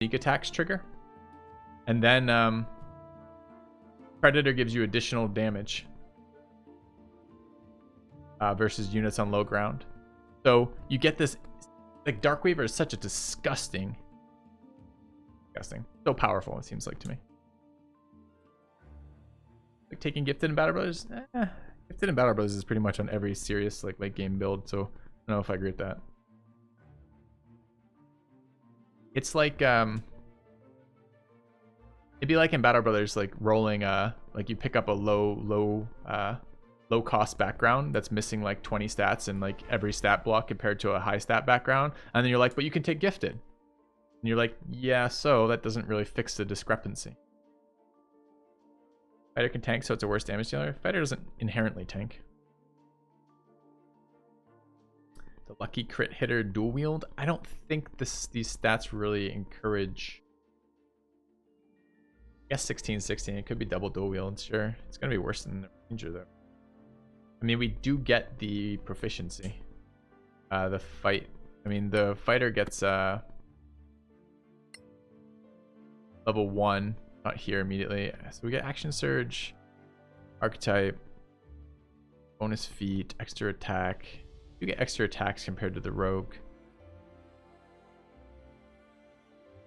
sneak attacks trigger. And then Predator gives you additional damage versus units on low ground. So you get this, like Darkweaver is such a disgusting, so powerful it seems like to me. Like taking Gifted and Battle Brothers, Gifted and Battle Brothers is pretty much on every serious like late game build, so I don't know if I agree with that. It's like it'd be like in Battle Brothers, like rolling like you pick up a low cost background that's missing like 20 stats and like every stat block compared to a high stat background, and then you're like, but you can take Gifted, and you're like, yeah, so that doesn't really fix the discrepancy. Fighter can tank, so it's a worse damage dealer. Fighter doesn't inherently tank. The lucky crit hitter dual wield. I don't think these stats really encourage. I guess 16-16. It could be double dual wield. Sure, it's gonna be worse than the ranger though. I mean, we do get the proficiency. The fighter gets level 1. Not here immediately. So we get action surge, archetype, bonus feat, extra attack. You get extra attacks compared to the rogue.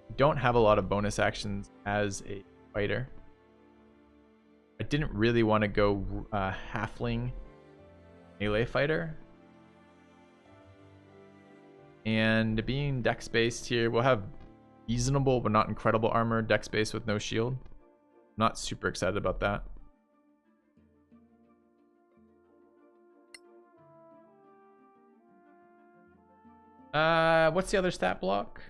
We don't have a lot of bonus actions as a fighter. I didn't really want to go halfling melee fighter. And being dex based here, we'll have reasonable but not incredible armor, dex based with no shield. Not super excited about that. What's the other stat block?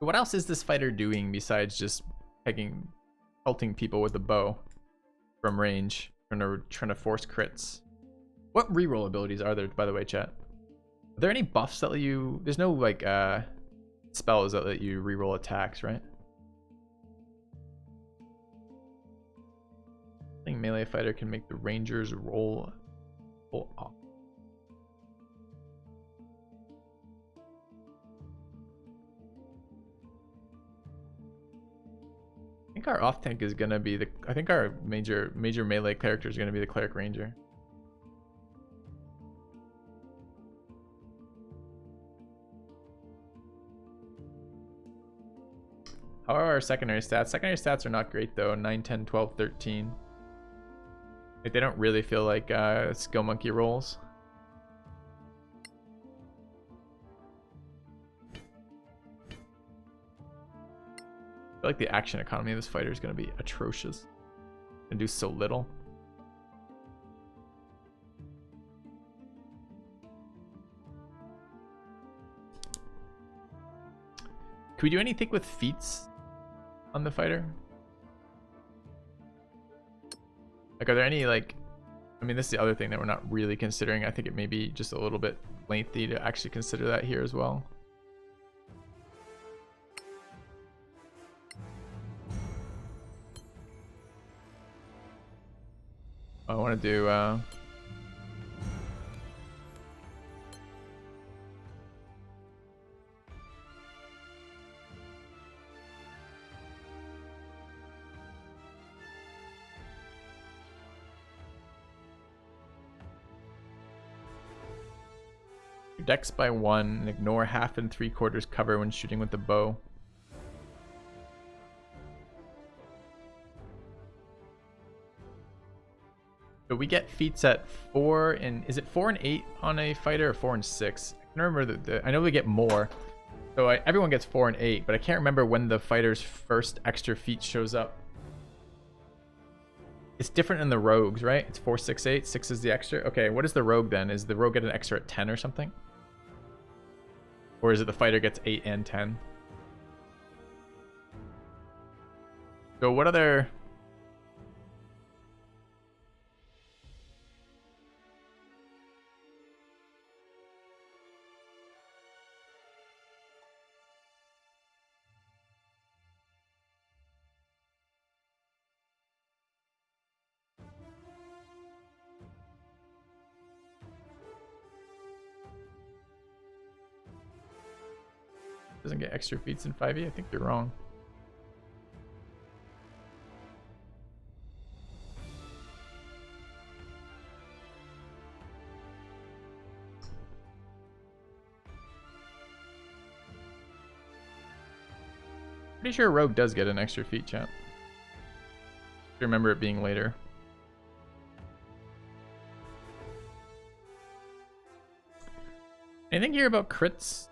What else is this fighter doing besides just pelting people with a bow from range, trying to force crits? What reroll abilities are there, by the way, chat? Are there any buffs that let you... There's no, like, spells that let you reroll attacks, right? I think melee fighter can make the rangers roll off. I think our off tank is gonna be the... I think our major melee character is gonna be the cleric ranger. How are our secondary stats? Secondary stats are not great though. 9, 10, 12, 13. Like, they don't really feel like skill monkey rolls. I feel like the action economy of this fighter is going to be atrocious and do so little. Can we do anything with feats on the fighter? Like, are there any, like... I mean, this is the other thing that we're not really considering. I think it may be just a little bit lengthy to actually consider that here as well. I want to do... Dex by 1 and ignore 1/2 and 3/4 cover when shooting with the bow. So we get feats at 4 and... Is it 4 and 8 on a fighter or 4 and 6? I can remember I know we get more. So everyone gets 4 and 8, but I can't remember when the fighter's first extra feat shows up. It's different in the rogues, right? It's 4, 6, 8. 6 is the extra. Okay, what is the rogue then? Is the rogue get an extra at 10 or something? Or is it the fighter gets 8 and 10? So what other... doesn't get extra feats in 5e. I think you're wrong. Pretty sure Rogue does get an extra feat, chat. I remember it being later. Anything here about crits?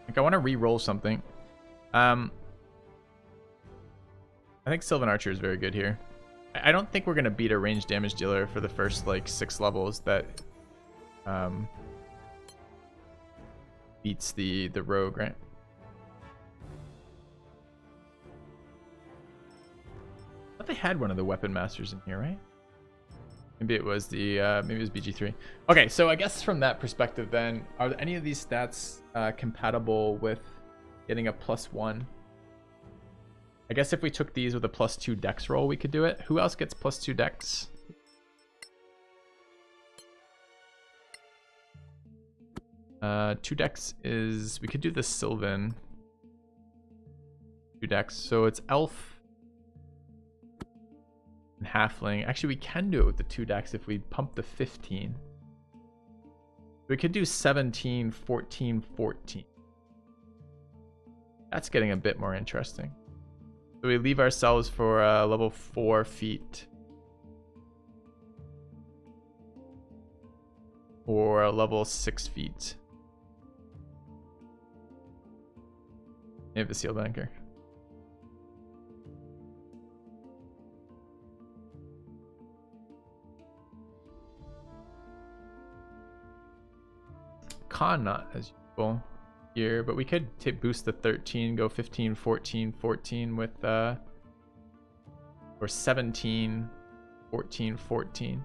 Like, I want to re-roll something. I think Sylvan Archer is very good here. I don't think we're going to beat a ranged damage dealer for the first, like, 6 levels that beats the Rogue, right? I thought they had one of the Weapon Masters in here, right? Maybe it was the maybe it was BG3. Okay, so I guess from that perspective, then, are any of these stats compatible with getting a +1? I guess if we took these with a +2 dex roll, we could do it. Who else gets +2 dex? Two dex is, we could do the Sylvan. 2 dex, so it's elf and halfling. Actually, we can do it with the 2 dex if we pump the 15. We could do 17, 14, 14. That's getting a bit more interesting. So we leave ourselves for level 4 feet. Or a level 6 feet. You have the sealed anchor. Con not as useful here, but we could boost the 13, go 15, 14, 14 with or 17, 14, 14.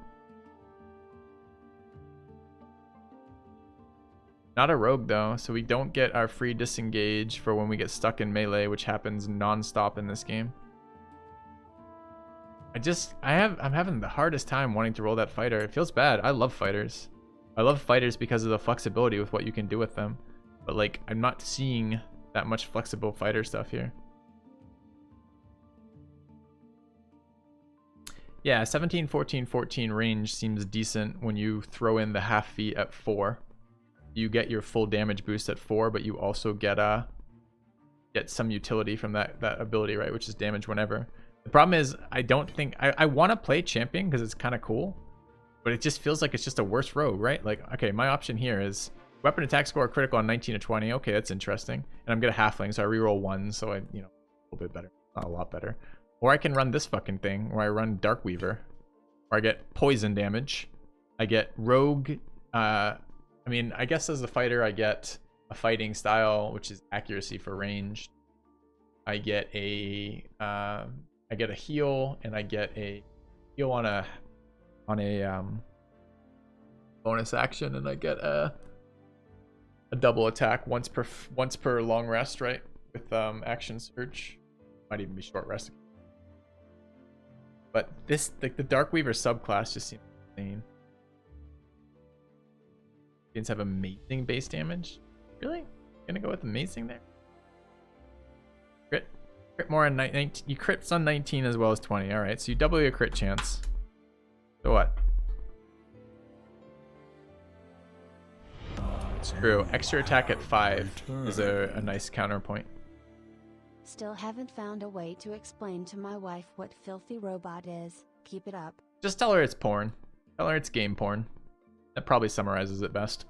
Not a rogue though, so we don't get our free disengage for when we get stuck in melee, which happens non-stop in this game. I'm having the hardest time wanting to roll that fighter. It feels bad. I love fighters. I love fighters because of the flexibility with what you can do with them. But like, I'm not seeing that much flexible fighter stuff here. Yeah, 17, 14, 14 range seems decent when you throw in the half feet at 4. You get your full damage boost at 4, but you also get some utility from that ability, right? Which is damage whenever. The problem is, I don't think I want to play champion because it's kind of cool. But it just feels like it's just a worse rogue, right? Like, okay, my option here is weapon attack score critical on 19 to 20. Okay, that's interesting. And I'm gonna halfling, so I reroll 1, so I, you know, a little bit better, not a lot better. Or I can run this fucking thing where I run Darkweaver, where I get poison damage. I get rogue. I mean, I guess as a fighter, I get a fighting style, which is accuracy for range. I get a heal, and I get a heal on a bonus action, and I get a double attack once per long rest, right? With action surge, might even be short rest. But this, like, the Darkweaver subclass just seems insane. Minions have amazing base damage. Really? Gonna go with amazing there? Crit more on 19. You crits on 19 as well as 20. All right, so you double your crit chance. So what? It's true. Extra attack at 5 is a nice counterpoint. Still haven't found a way to explain to my wife what filthy robot is. Keep it up. Just tell her it's porn. Tell her it's game porn. That probably summarizes it best.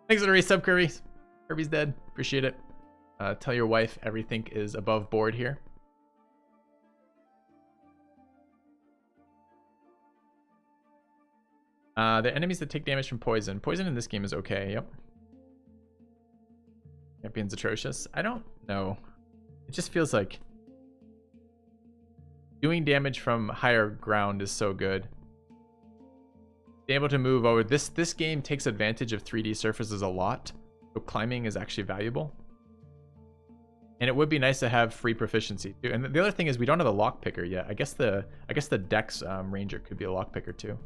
Thanks for the resub, Kirby. Kirby's dead. Appreciate it. Tell your wife everything is above board here. The enemies that take damage from poison. Poison in this game is okay, yep. Champion's atrocious. I don't know. It just feels like doing damage from higher ground is so good. Being able to move over. This game takes advantage of 3D surfaces a lot. So climbing is actually valuable. And it would be nice to have free proficiency too. And the other thing is we don't have a lockpicker yet. I guess the Dex Ranger could be a lockpicker too.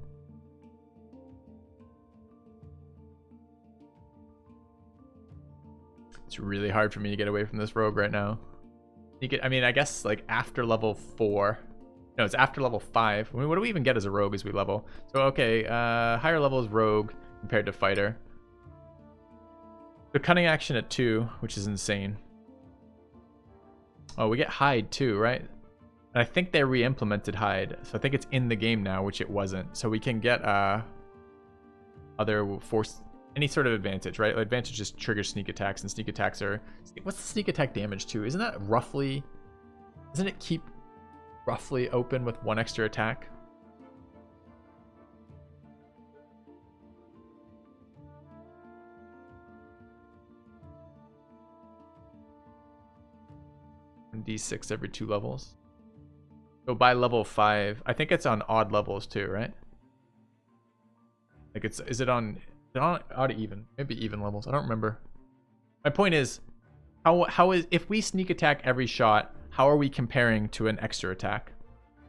It's really hard for me to get away from this rogue right now. I mean, I guess like after level 4. No, it's after level 5. I mean, what do we even get as a rogue as we level? So, okay, higher level is rogue compared to fighter. The cunning action at 2, which is insane. Oh, we get hide too, right? And I think they re-implemented hide. So I think it's in the game now, which it wasn't. So we can get other force, any sort of advantage, right? Advantage just triggers sneak attacks, and sneak attacks are... What's the sneak attack damage to? Isn't that roughly... Doesn't it keep roughly open with 1 extra attack? D6 every 2 levels. So by level 5, I think it's on odd levels too, right? Like is it on odd or even? Maybe even levels. I don't remember. My point is, how is, if we sneak attack every shot, how are we comparing to an extra attack?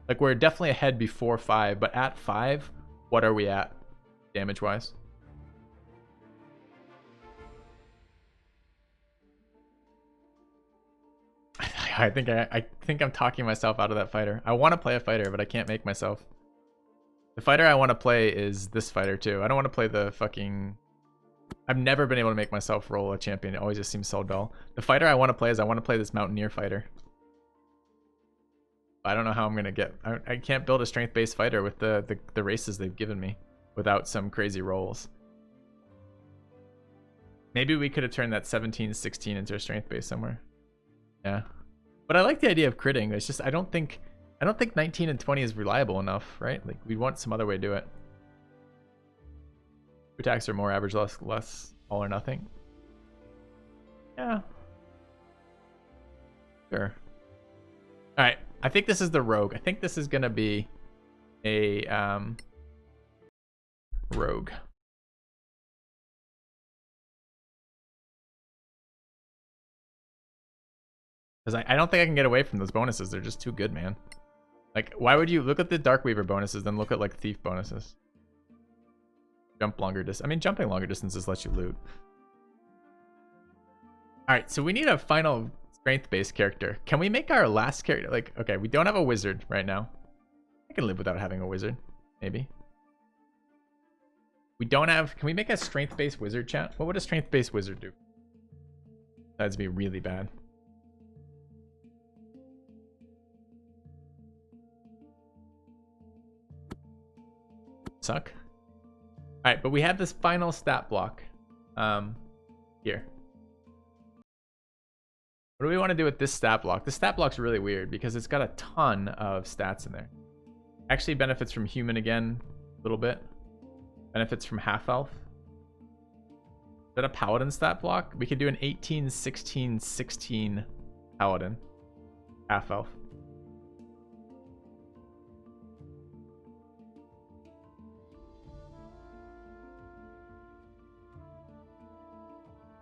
Like we're definitely ahead before 5, but at 5, what are we at damage wise? I think I'm talking myself out of that fighter. I want to play a fighter, but I can't make myself. The fighter I want to play is this fighter too. I don't want to play the fucking... I've never been able to make myself roll a champion. It always just seems so dull. The fighter I want to play is I want to play this Mountaineer fighter. I don't know how I'm going to get... I can't build a strength-based fighter with the races they've given me without some crazy rolls. Maybe we could have turned that 17-16 into a strength-based somewhere. Yeah. But I like the idea of critting. It's just I don't think 19 and 20 is reliable enough, right? Like we want some other way to do it. Attacks are more average, less all or nothing. Yeah. Sure. All right. I think this is the rogue. I think this is gonna be a rogue. Because I don't think I can get away from those bonuses. They're just too good, man. Like, why would you look at the Darkweaver bonuses, then look at like Thief bonuses? Jump longer distance. I mean, jumping longer distances lets you loot. All right, so we need a final strength-based character. Can we make our last character like? Okay, we don't have a wizard right now. I can live without having a wizard, maybe. We don't have. Can we make a strength-based wizard, chat? What would a strength-based wizard do? That'd be really bad. Suck. All right, but we have this final stat block here. What do we want to do with this stat block? This stat block's really weird because it's got a ton of stats in there. Actually benefits from human again a little bit. Benefits from half elf. Is that a paladin stat block? We could do an 18, 16, 16 paladin. Half elf.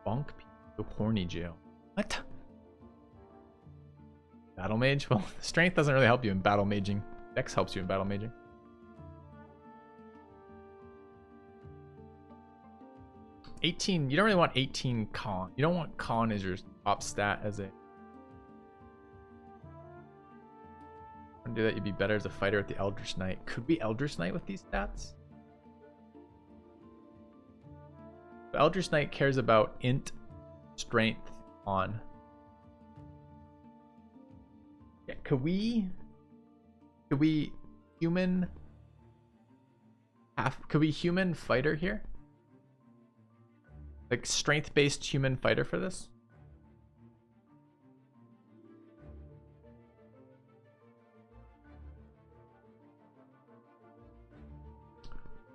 Bonk the horny jail. What? Battle mage? Well, strength doesn't really help you in battle maging. Dex helps you in battle maging. You don't really want 18 con. You don't want con as your top stat as a... To do that, you'd be better as a fighter at the Eldritch Knight. Could we Eldritch Knight with these stats? The Eldritch Knight cares about int, strength, on. Yeah, could we human fighter here? Like strength-based human fighter for this?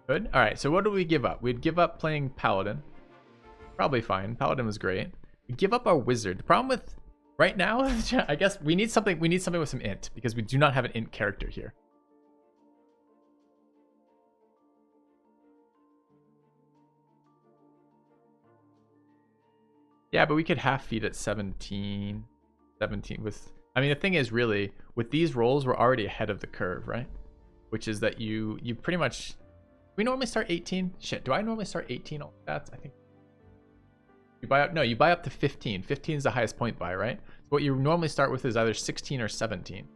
Good. All right. So what do we give up? We'd give up playing Paladin. Probably fine. Paladin was great. We give up our wizard. The problem with right now, I guess we need something. We need something with some int because we do not have an int character here. Yeah, but we could half feed at 17 with... I mean, the thing is really, with these rolls, we're already ahead of the curve, right? Which is that you pretty much... We normally start 18? Shit, do I normally start 18 all stats? I think... You buy up, no, you buy up to 15. 15 is the highest point buy, right? So what you normally start with is either 16 or 17.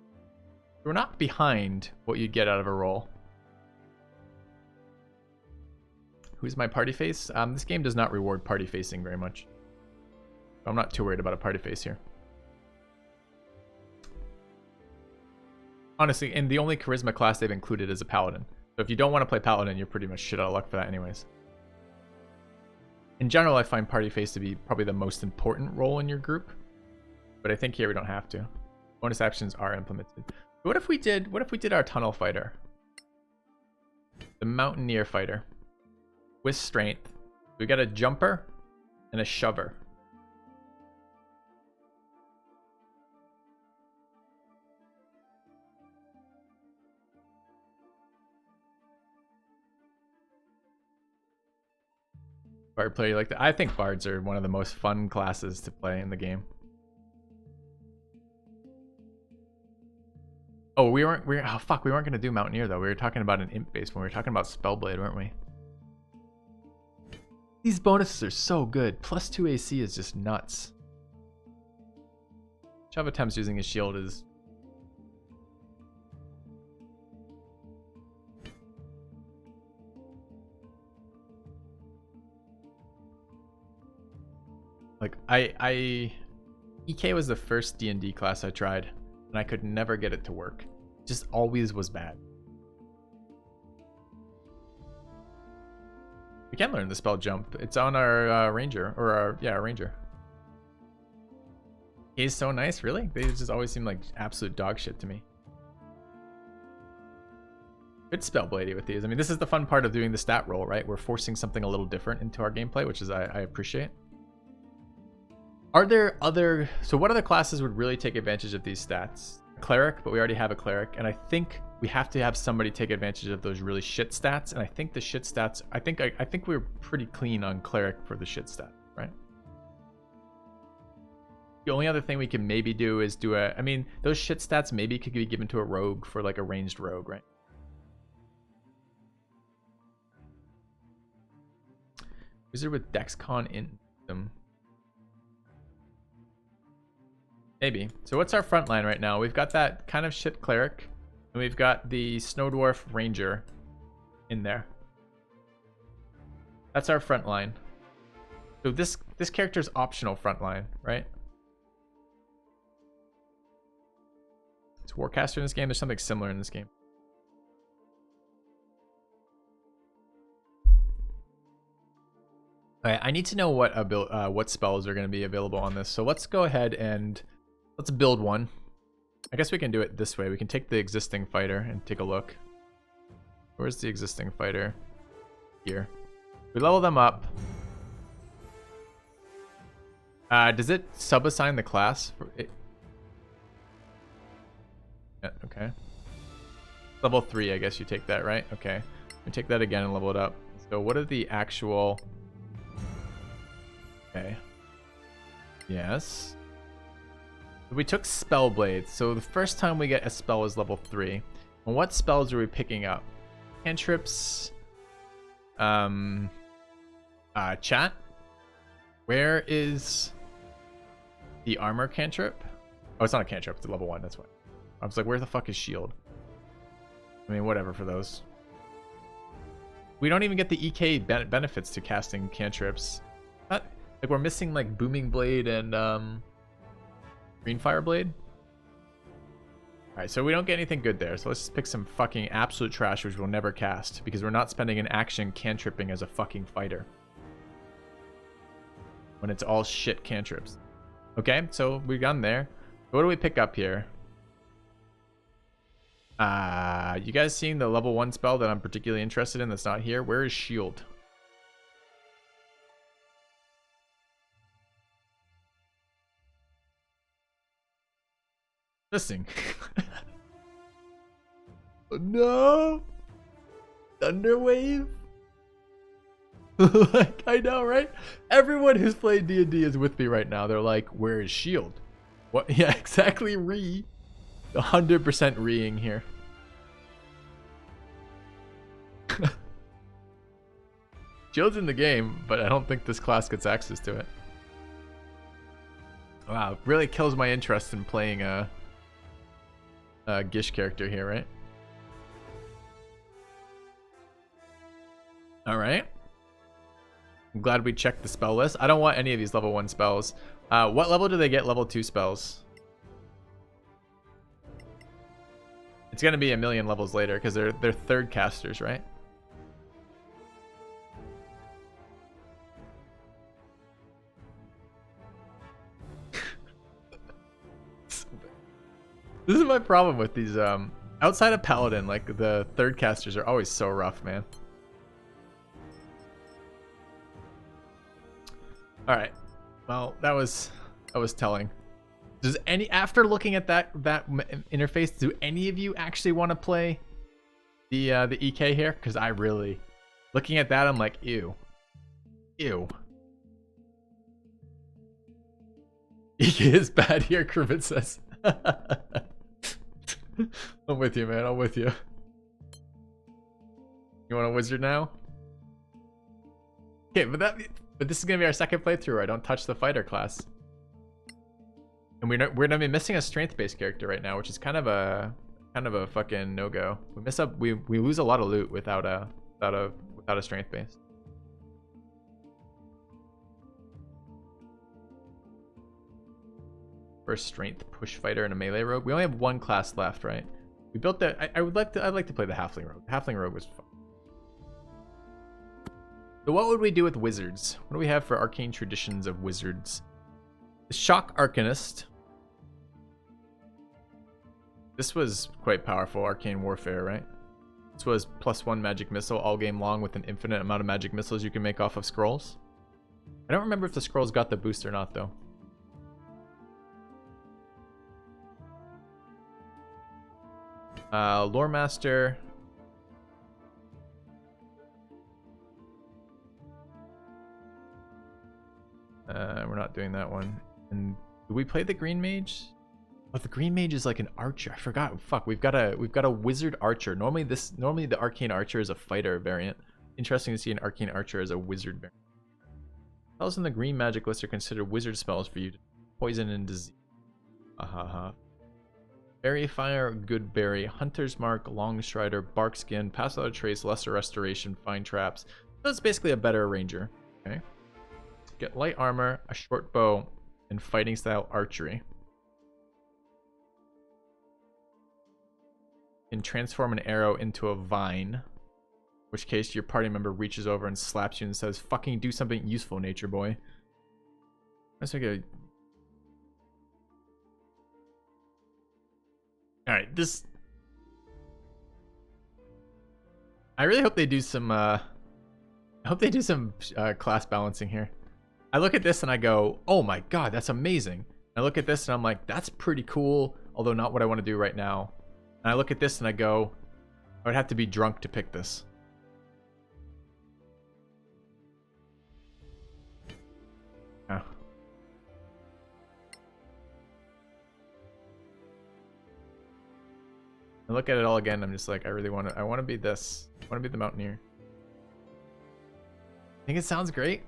We're not behind what you'd get out of a roll. Who's my party face? This game does not reward party facing very much. I'm not too worried about a party face here. Honestly, and the only charisma class they've included is a paladin. So if you don't want to play paladin, you're pretty much shit out of luck for that anyways. In general, I find party face to be probably the most important role in your group. But I think here we don't have to. Bonus actions are implemented. What if we did our tunnel fighter? The mountaineer fighter. With strength. We got a jumper and a shover. Bard player, you like that? I think bards are one of the most fun classes to play in the game. Oh, oh fuck, we weren't gonna do Mountaineer though. We were talking about an imp base when we were talking about Spellblade, weren't we? These bonuses are so good. Plus 2 AC is just nuts. Shove attempts using his shield is... Like, EK was the first D&D class I tried, and I could never get it to work. It just always was bad. We can learn the spell jump. It's on our ranger, or our ranger. He's so nice, really? They just always seem like absolute dog shit to me. Good Spellblade with these. I mean, this is the fun part of doing the stat roll, right? We're forcing something a little different into our gameplay, which is I appreciate. Are there other... So what other classes would really take advantage of these stats? Cleric, but we already have a cleric. And I think we have to have somebody take advantage of those really shit stats. And I think the shit stats... I think we're pretty clean on cleric for the shit stat, right? The only other thing we can maybe do is do a... I mean, those shit stats maybe could be given to a rogue for like a ranged rogue, right? Wizard with Dexcon in them. Maybe. So what's our front line right now? We've got that kind of shit cleric, and we've got the Snow Dwarf Ranger in there. That's our front line. So this character's optional front line, right? It's Warcaster in this game. There's something similar in this game. Alright, I need to know what spells are going to be available on this. So let's go ahead and let's build one. I guess we can do it this way. We can take the existing fighter and take a look. Where's the existing fighter? Here. We level them up. Does it sub-assign the class? Yeah, okay. Level 3, I guess you take that, right? Okay. We take that again and level it up. So what are the actual... Okay. Yes. We took Spellblade, so the first time we get a spell is level 3. And what spells are we picking up? Cantrips. Chat. Where is the armor cantrip? Oh, it's not a cantrip, it's a level 1, that's why. I was like, where the fuck is shield? I mean, whatever for those. We don't even get the EK benefits to casting cantrips. Like, we're missing like Booming Blade and Green Fire Blade. Alright, so we don't get anything good there. So let's just pick some fucking absolute trash which we'll never cast, because we're not spending an action cantripping as a fucking fighter. When it's all shit cantrips. Okay, so we've gone there. What do we pick up here? You guys seeing the level 1 spell that I'm particularly interested in that's not here? Where is shield? Missing. No. Thunderwave. Like, I know, right? Everyone who's played D&D is with me right now. They're like, where is shield? What? Yeah, exactly. 100% reing here. Shield's in the game, but I don't think this class gets access to it. Wow, really kills my interest in playing a Gish character here, right? All right. I'm glad we checked the spell list. I don't want any of these level 1 spells. What level do they get level 2 spells? It's gonna be a million levels later because they're third casters, right? This is my problem with these. Outside of Paladin, like the third casters are always so rough, man. All right. Well, that was telling. Does after looking at that interface, do any of you actually want to play the EK here? Because I really, looking at that, I'm like, ew. EK is bad here, Kermit says. I'm with you, man. I'm with you. You want a wizard now? Okay, but this is gonna be our second playthrough where I don't touch the fighter class, and we're gonna be missing a strength-based character right now, which is kind of a fucking no-go. We lose a lot of loot without a strength-based. First strength push fighter and a melee rogue. We only have one class left, right? We built that. I'd like to play the halfling rogue. The halfling rogue was fun. So what would we do with wizards? What do we have for arcane traditions of wizards? The shock arcanist. This was quite powerful. Arcane warfare, right? This was +1 magic missile all game long with an infinite amount of magic missiles you can make off of scrolls. I don't remember if the scrolls got the boost or not, though. Lore Master. We're not doing that one. And do we play the Green Mage? Oh, the Green Mage is like an archer. I forgot. Fuck, we've got a wizard archer. Normally the arcane archer is a fighter variant. Interesting to see an arcane archer as a wizard variant. Spells in the green magic list are considered wizard spells for you. Poison and disease. Berry Fire, Good Berry, Hunter's Mark, Long Strider, Bark Skin, Pass Without a Trace, Lesser Restoration, Fine Traps. So it's basically a better ranger. Okay. Get light armor, a short bow, and fighting style archery. Can transform an arrow into a vine. In which case your party member reaches over and slaps you and says, "Fucking do something useful, nature boy." Let's make a... Alright, this... I really hope they do some, class balancing here. I look at this and I go, oh my god, that's amazing. I look at this and I'm like, that's pretty cool, although not what I want to do right now. And I look at this and I go, I would have to be drunk to pick this. Oh. I look at it all again, I'm just like, I want to be this. I want to be the Mountaineer. I think it sounds great.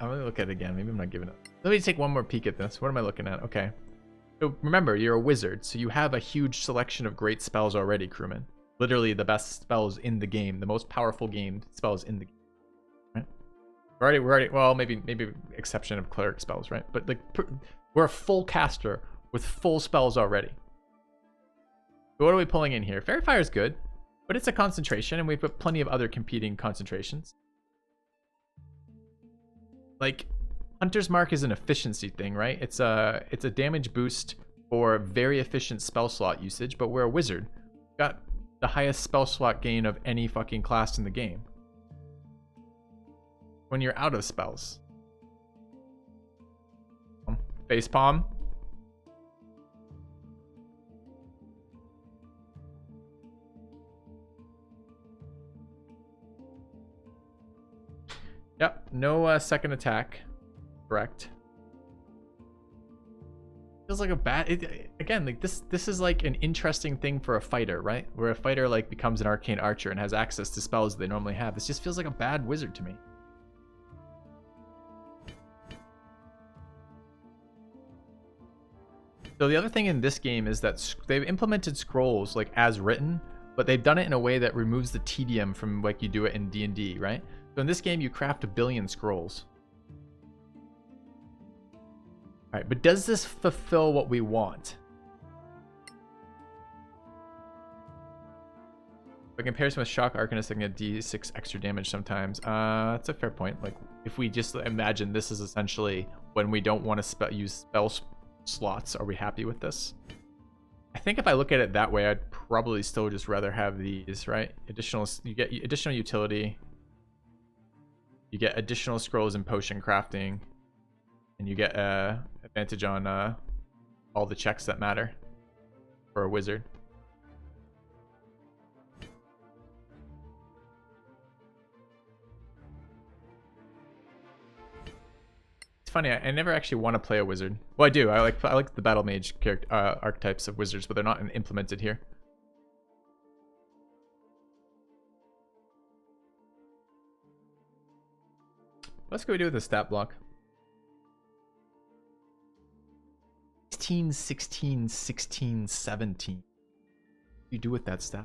I'm gonna look at it again. Maybe I'm not giving up. Let me take one more peek at this. What am I looking at? Okay. So remember, you're a wizard, so you have a huge selection of great spells already, crewman. Literally the best spells in the game, the most powerful game spells in the game. Right? We're already. Well, maybe exception of cleric spells, right? But like, we're a full caster with full spells already. So what are we pulling in here? Fairy Fire is good, but it's a concentration, and we've got plenty of other competing concentrations. Like, Hunter's Mark is an efficiency thing, right? It's a damage boost for very efficient spell slot usage, but we're a wizard. We've got the highest spell slot gain of any fucking class in the game. When you're out of spells. Facepalm. Yep, no second attack. Correct. Feels like a bad... again, like this is like an interesting thing for a fighter, right? Where a fighter like becomes an arcane archer and has access to spells they normally have. This just feels like a bad wizard to me. So the other thing in this game is that they've implemented scrolls like as written, but they've done it in a way that removes the tedium from like you do it in D&D, right? So in this game, you craft 1 billion scrolls. All right, but does this fulfill what we want? In comparison with Shock Arcanist, I can get D6 extra damage sometimes. That's a fair point. Like, if we just imagine this is essentially when we don't want to use spell slots, are we happy with this? I think if I look at it that way, I'd probably still just rather have these, right? You get additional utility. You get additional scrolls and potion crafting. And you get advantage on all the checks that matter for a wizard. Funny, I never actually want to play a wizard. Well, I do. I like the battle mage character archetypes of wizards, but they're not implemented here. What can we do with the stat block? 16, 16, 16, 17. What do you do with that stat?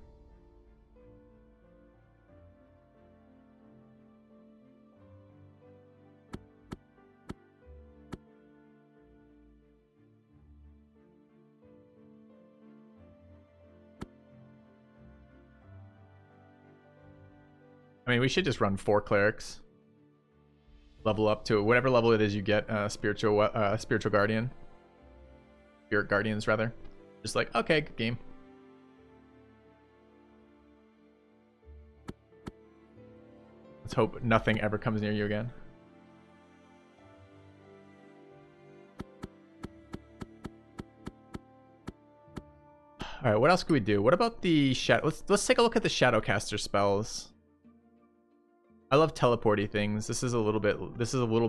I mean, we should just run 4 clerics. Level up to whatever level it is you get spiritual guardian. Spirit guardians, rather. Just like, okay, good game. Let's hope nothing ever comes near you again. All right, what else could we do? What about the shadow? Let's take a look at the Shadowcaster spells. I love teleporty things. This is a little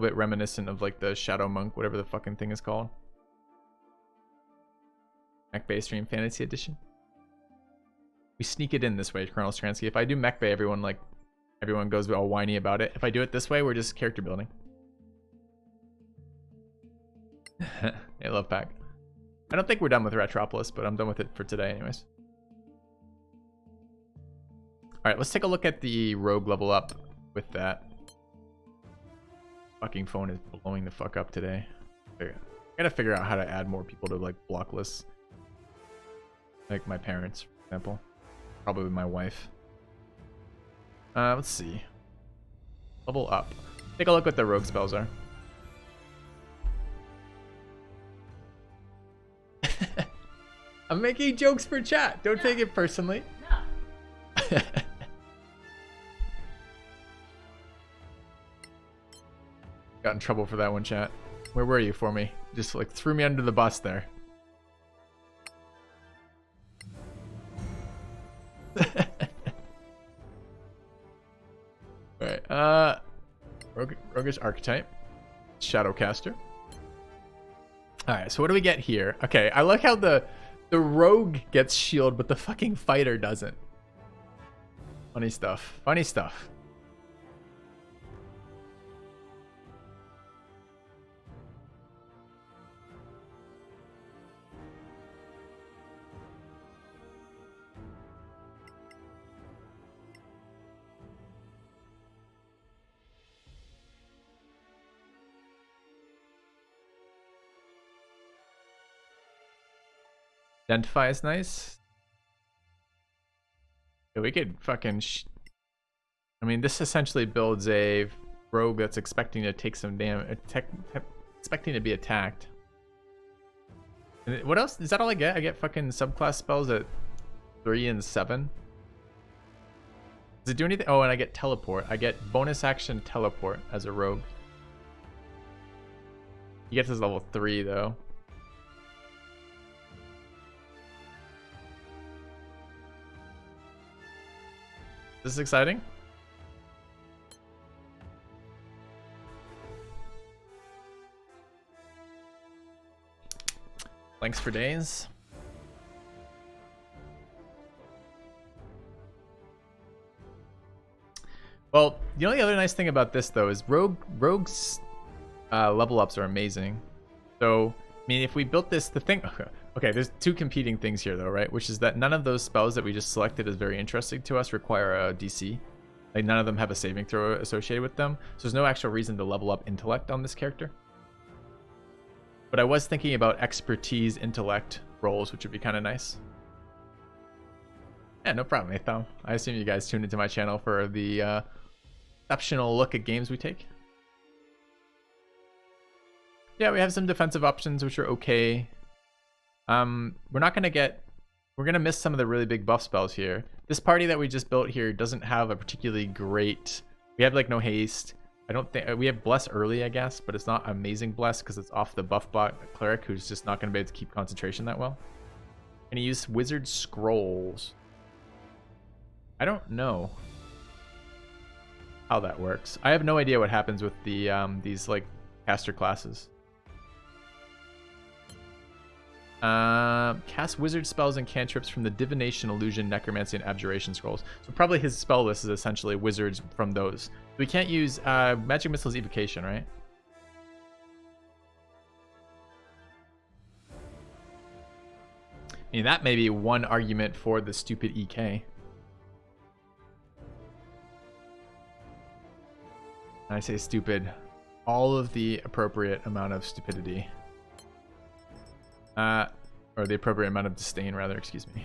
bit reminiscent of like the Shadow Monk, whatever the fucking thing is called. Mech Bay Stream Fantasy Edition. We sneak it in this way, Colonel Stransky. If I do Mech Bay, everyone goes all whiny about it. If I do it this way, we're just character building. Hey, love pack. I don't think we're done with Retropolis, but I'm done with it for today anyways. Alright, let's take a look at the rogue level up with that. Fucking phone is blowing the fuck up today. I gotta figure out how to add more people to like block lists. Like my parents, for example. Probably my wife. Let's see. Level up. Take a look what the rogue spells are. I'm making jokes for chat. Don't take it personally. No. Got in trouble for that one, chat. Where were you for me? Just like threw me under the bus there. Alright, Roguish Archetype. Shadowcaster. Alright, so what do we get here? Okay, I like how the rogue gets shield, but the fucking fighter doesn't. Funny stuff. Funny stuff. Identify is nice. Yeah, we could fucking. I mean, this essentially builds a rogue that's expecting to take some damage, expecting to be attacked. And what else? Is that all I get? I get fucking subclass spells at 3 and 7. Does it do anything? Oh, and I get teleport. I get bonus action teleport as a rogue. You get to level 3 though. This is exciting. Thanks for days. Well, the only other nice thing about this though is rogues level ups are amazing. So mean, if we built this, the thing... Okay, there's two competing things here, though, right? Which is that none of those spells that we just selected as very interesting to us require a DC. Like, none of them have a saving throw associated with them. So there's no actual reason to level up intellect on this character. But I was thinking about expertise intellect rolls, which would be kind of nice. Yeah, no problem, Athom. I assume you guys tuned into my channel for the exceptional look at games we take. Yeah, we have some defensive options, which are okay. We're gonna miss some of the really big buff spells here. This party that we just built here doesn't have a particularly great... We have like no haste. I don't think... We have bless early, I guess, but it's not amazing bless because it's off the buff bot cleric who's just not gonna be able to keep concentration that well. Can you use wizard scrolls? I don't know how that works. I have no idea what happens with the these like caster classes. Cast wizard spells and cantrips from the divination, illusion, necromancy, and abjuration scrolls. So probably his spell list is essentially wizards from those. We can't use magic missile's evocation, right? I mean, that may be one argument for the stupid EK. And I say stupid, all of the appropriate amount of stupidity. Or the appropriate amount of disdain, rather, excuse me.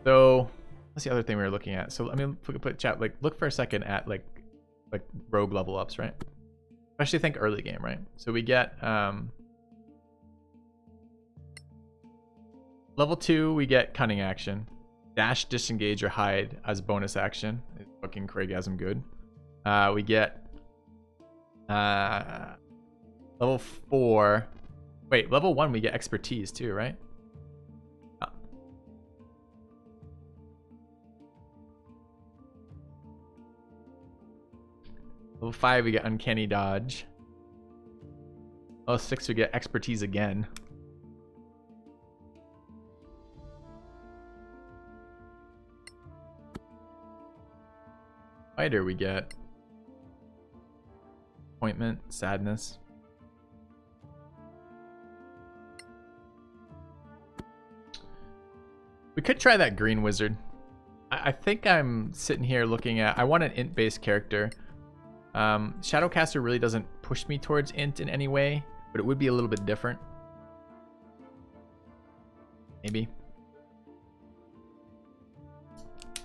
So, what's the other thing we were looking at? So, I mean, put chat, like, look for a second at, like rogue level ups, right? Especially think early game, right? So we get, level 2, we get cunning action. Dash, disengage, or hide as bonus action. It's fucking Craigasm good. We get, level 4... Wait, level 1 we get expertise too, right? Oh. Level 5 we get uncanny dodge. Level 6 we get expertise again. Fighter we get appointment, sadness. We could try that green wizard. I think I'm sitting here looking at... I want an int-based character. Shadowcaster really doesn't push me towards int in any way, but it would be a little bit different. Maybe. I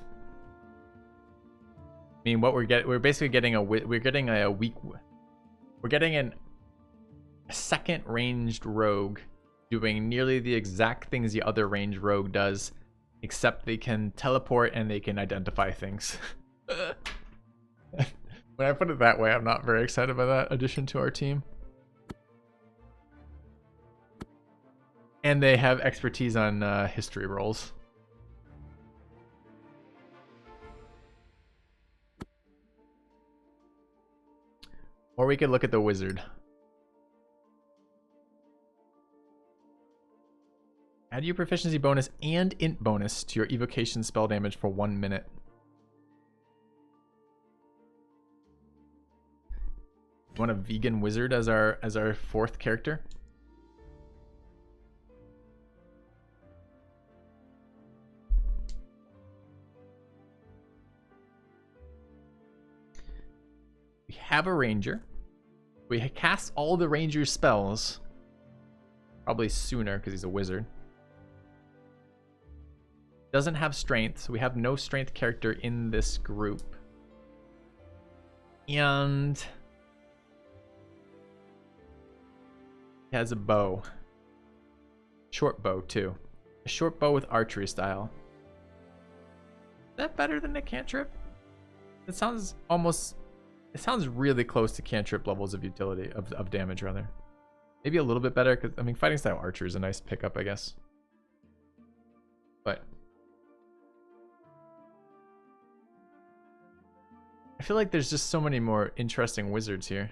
mean, what we're basically getting we're getting a second ranged rogue doing nearly the exact things the other ranged rogue does, except they can teleport and they can identify things. When I put it that way, I'm not very excited by that addition to our team. And they have expertise on history rolls. Or we could look at the wizard. Add your proficiency bonus and int bonus to your evocation spell damage for 1 minute. You want a vegan wizard as our fourth character? We have a ranger. We cast all the ranger's spells. Probably sooner because he's a wizard. Doesn't have strength, so we have no strength character in this group. And he has a bow. Short bow too. A short bow with archery style. Is that better than a cantrip? It sounds really close to cantrip levels of utility, of damage rather. Maybe a little bit better, because I mean fighting style archer is a nice pickup, I guess. But I feel like there's just so many more interesting wizards here.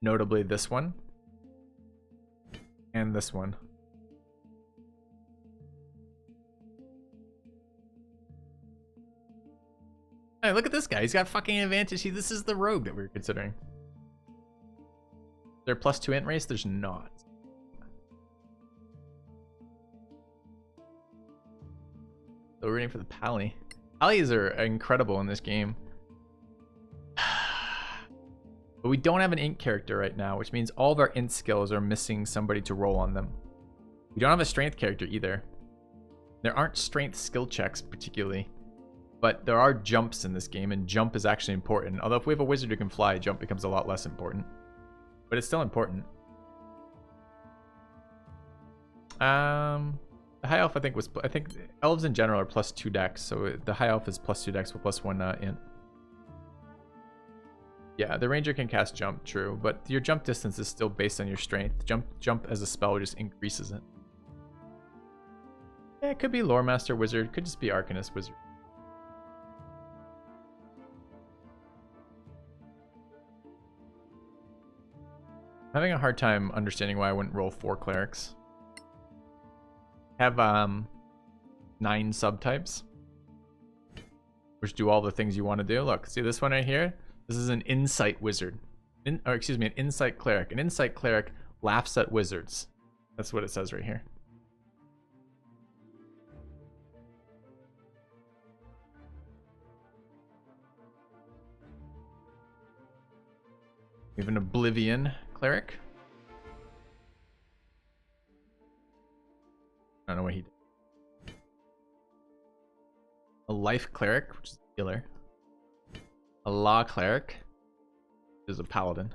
Notably this one. And this one. Hey, look at this guy. He's got fucking advantage. This is the rogue that we were considering. Is there +2 int race? There's not. So we're waiting for the Pally. Pallies are incredible in this game. But we don't have an int character right now, which means all of our int skills are missing somebody to roll on them. We don't have a strength character either. There aren't strength skill checks particularly, but there are jumps in this game, and jump is actually important. Although if we have a wizard who can fly, jump becomes a lot less important. But it's still important. The high elf I think elves in general are +2 dex, so the high elf is +2 dex with +1 int. Yeah, the ranger can cast jump, true, but your jump distance is still based on your strength. Jump as a spell just increases it. Yeah, it could be lore master wizard, could just be arcanist wizard. I'm having a hard time understanding why I wouldn't roll 4 clerics. Have 9 subtypes, which do all the things you want to do. Look, see this one right here? This is an insight wizard. An insight cleric. An insight cleric laughs at wizards. That's what it says right here. We have an oblivion cleric. I don't know what he did. A life cleric, which is a healer. A law cleric, which is a paladin.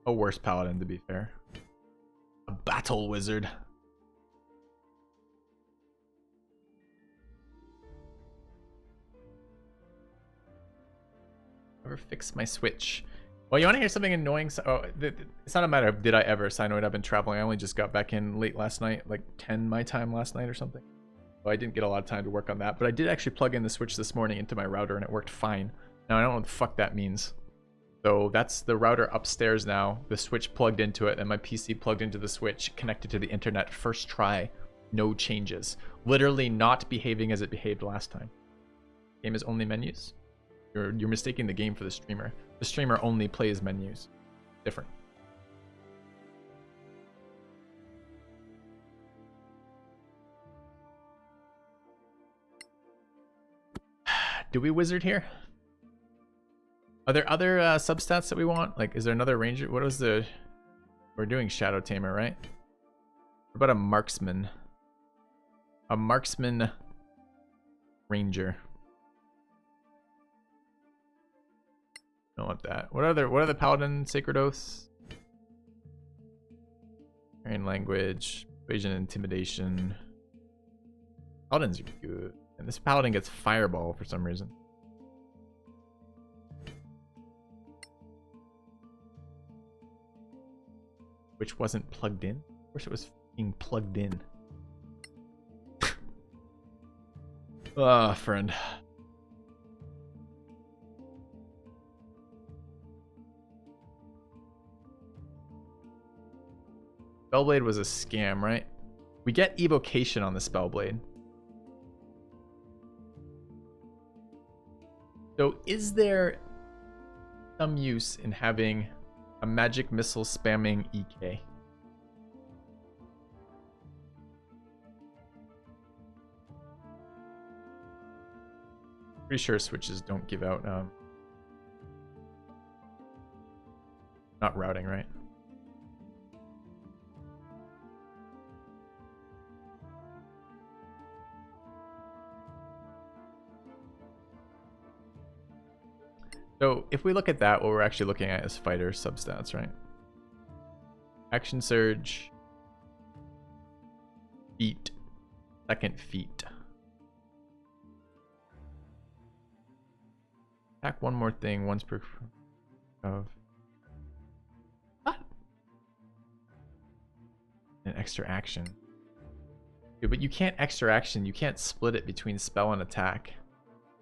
A worse paladin, to be fair. A battle wizard. Ever fix my Switch? Well, you want to hear something annoying? It's not a matter of did I ever Sinoid. I've been traveling. I only just got back in late last night, like 10 my time last night or something. So I didn't get a lot of time to work on that, but I did actually plug in the Switch this morning into my router and it worked fine. Now I don't know what the fuck that means. So that's the router upstairs now, the Switch plugged into it, and my PC plugged into the Switch, connected to the internet, first try, no changes. Literally not behaving as it behaved last time. Game is only menus? You're mistaking the game for the streamer. The streamer only plays menus. Different. Do we wizard here? Are there other substats that we want? Like, is there another ranger? What was the... We're doing Shadow Tamer, right? What about a marksman? A marksman ranger. Don't want that. What are the paladin sacred oaths? Aryan language, persuasion, intimidation. Paladins are good. And this paladin gets fireball for some reason. Which wasn't plugged in? I wish it was being plugged in. Ah, friend. Spellblade was a scam, right? We get evocation on the Spellblade. So is there some use in having a magic missile spamming EK? Pretty sure switches don't give out not routing, right? So if we look at that, what we're actually looking at is fighter substats, right? Action surge, feet, second feet. Attack one more thing once per of what? An extra action. Dude, but you can't extra action. You can't split it between spell and attack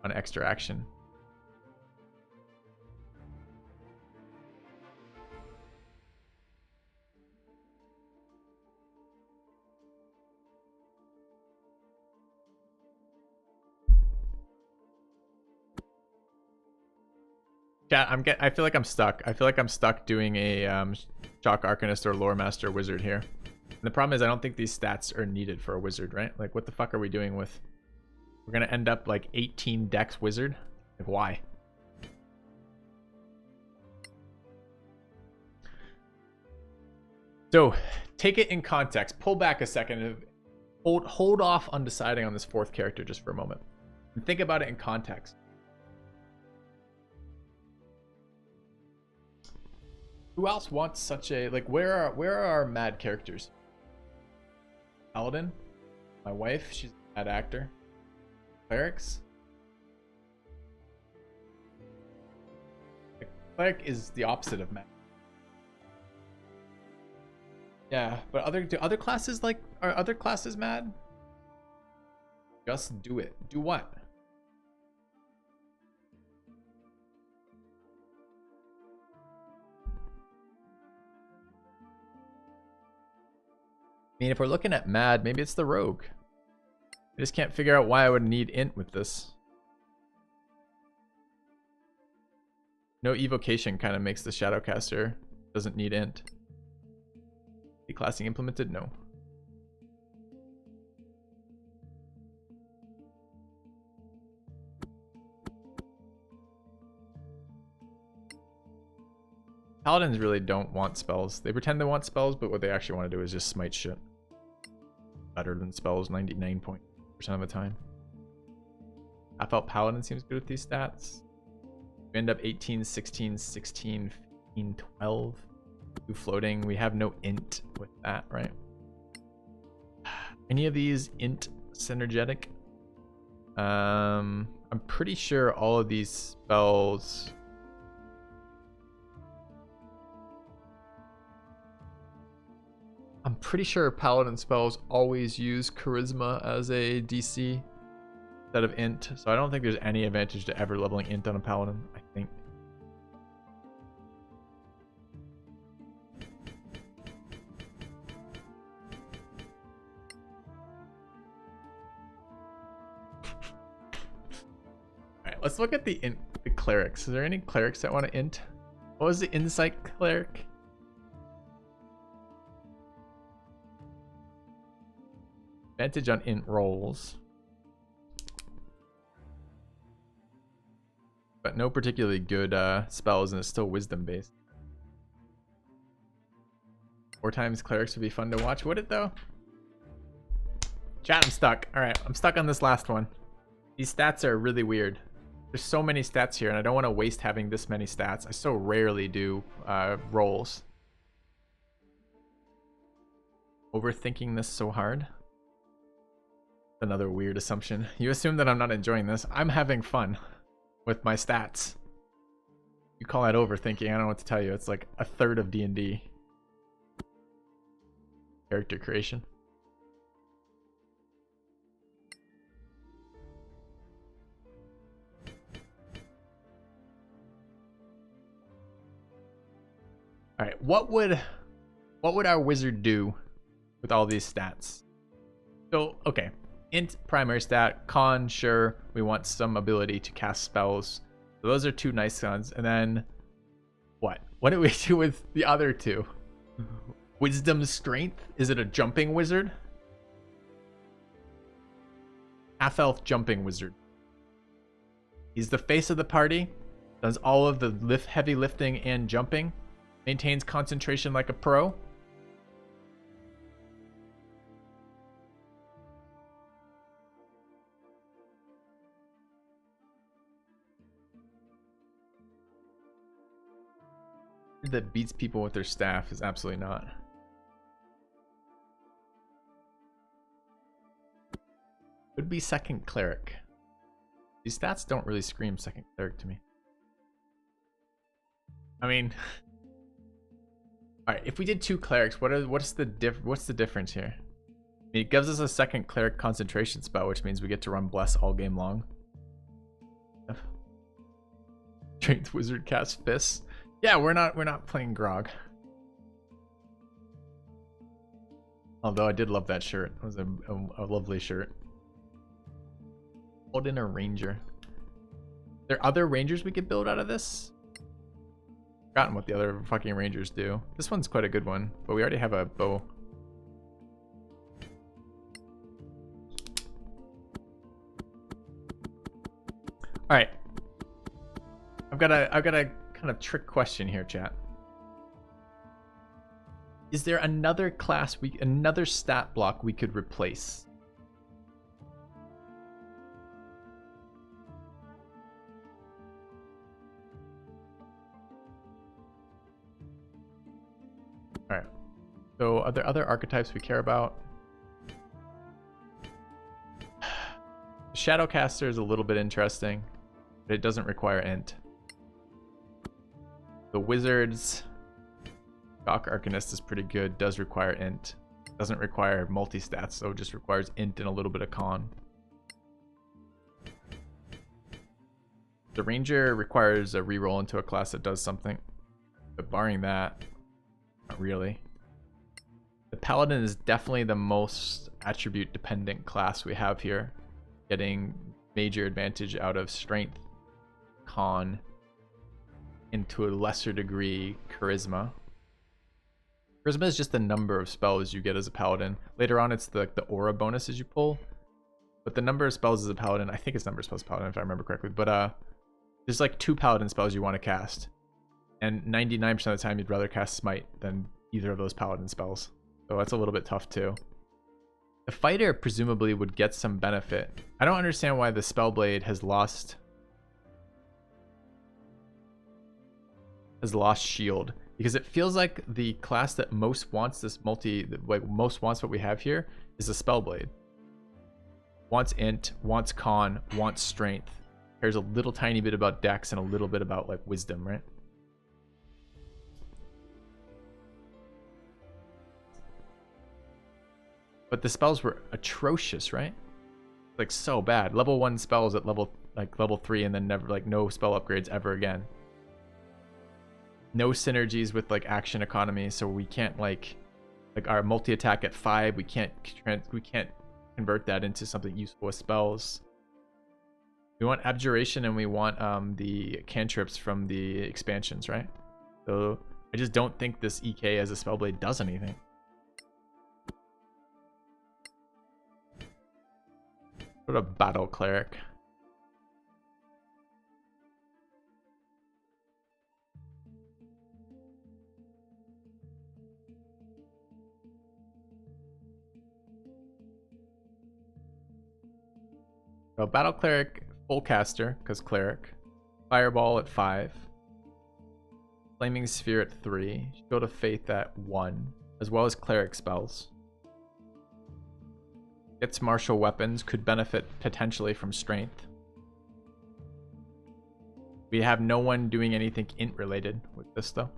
on extra action. Chat, I feel like I'm stuck. I feel like I'm stuck doing a Shock Arcanist or Lore Master Wizard here. And the problem is I don't think these stats are needed for a wizard, right? Like, what the fuck are we doing with... We're gonna end up like 18 Dex Wizard? Like, why? So, take it in context. Pull back a second. Hold off on deciding on this fourth character just for a moment. And think about it in context. Who else wants such a... Like, where are our mad characters? Paladin? My wife, she's a mad actor. Clerics? The cleric is the opposite of mad. Yeah, but do other classes like... Are other classes mad? Just do it. Do what? I mean, if we're looking at mad, maybe it's the rogue. I just can't figure out why I would need int with this. No evocation kind of makes the Shadowcaster doesn't need int. Declassing implemented? No. Paladins really don't want spells. They pretend they want spells, but what they actually want to do is just smite shit. Better than spells 99% of the time. I felt Paladin seems good with these stats. We end up 18, 16, 16, 15, 12. Do floating. We have no int with that, right? Any of these int synergetic? I'm pretty sure all of these spells... I'm pretty sure Paladin spells always use Charisma as a DC instead of int, so I don't think there's any advantage to ever leveling int on a Paladin, I think. Alright, let's look at the clerics. Is there any clerics that want to int? What was the insight cleric? Advantage on int rolls. But no particularly good spells, and it's still wisdom based. 4 times clerics would be fun to watch. Would it though? Chat, I'm stuck. Alright, I'm stuck on this last one. These stats are really weird. There's so many stats here, and I don't want to waste having this many stats. I so rarely do rolls. Overthinking this so hard. Another weird assumption. You assume that I'm not enjoying this. I'm having fun with my stats. You call that overthinking. I don't know what to tell you. It's like a third of D&D. Character creation. All right, what would our wizard do with all these stats? So, okay. Int, primary stat. Con, sure. We want some ability to cast spells. So those are 2 nice ones. And then, what? What do we do with the other 2? Wisdom, strength? Is it a jumping wizard? Half-elf jumping wizard. He's the face of the party. Does all of the heavy lifting and jumping. Maintains concentration like a pro. That beats people with their staff is absolutely not. Could be second cleric. These stats don't really scream second cleric to me. I mean, all right. If we did 2 clerics, what's the difference here? I mean, it gives us a second cleric concentration spell, which means we get to run bless all game long. Strength wizard cast fists. Yeah, we're not playing Grog. Although I did love that shirt. It was a lovely shirt. Hold in a ranger. There are other rangers we could build out of this? Forgotten what the other fucking rangers do. This one's quite a good one, but we already have a bow. All right. I've got a kind of trick question here, chat. Is there another class another stat block we could replace? All right. So are there other archetypes we care about? Shadowcaster is a little bit interesting, but it doesn't require int. The wizards, Doc Arcanist is pretty good, does require int. Doesn't require multi-stats, so it just requires int and a little bit of con. The ranger requires a reroll into a class that does something, but barring that, not really. The paladin is definitely the most attribute dependent class we have here, getting major advantage out of strength, con, and to a lesser degree charisma. Charisma is just the number of spells you get as a paladin. Later on it's the aura bonuses you pull, but the number of spells as a paladin, I think it's number of spells paladin if I remember correctly, but there's like 2 paladin spells you want to cast, and 99% of the time you'd rather cast smite than either of those paladin spells, so that's a little bit tough too. The fighter presumably would get some benefit. I don't understand why the Spellblade has lost shield, because it feels like the class that most wants this most wants what we have here is a Spellblade. Wants int, wants con, wants strength. Cares a little tiny bit about dex and a little bit about like wisdom, right? But the spells were atrocious, right? Like so bad. Level 1 spells at level 3 and then never, like, no spell upgrades ever again. No synergies with like action economy, so we can't like our multi-attack at 5, we can't convert that into something useful with spells. We want abjuration and we want the cantrips from the expansions, right? So I just don't think this EK as a Spellblade does anything. What a battle cleric. So battle cleric, full caster, because cleric. Fireball at 5. Flaming sphere at 3. Shield of faith at 1. As well as cleric spells. Gets martial weapons, could benefit potentially from strength. We have no one doing anything int related with this though.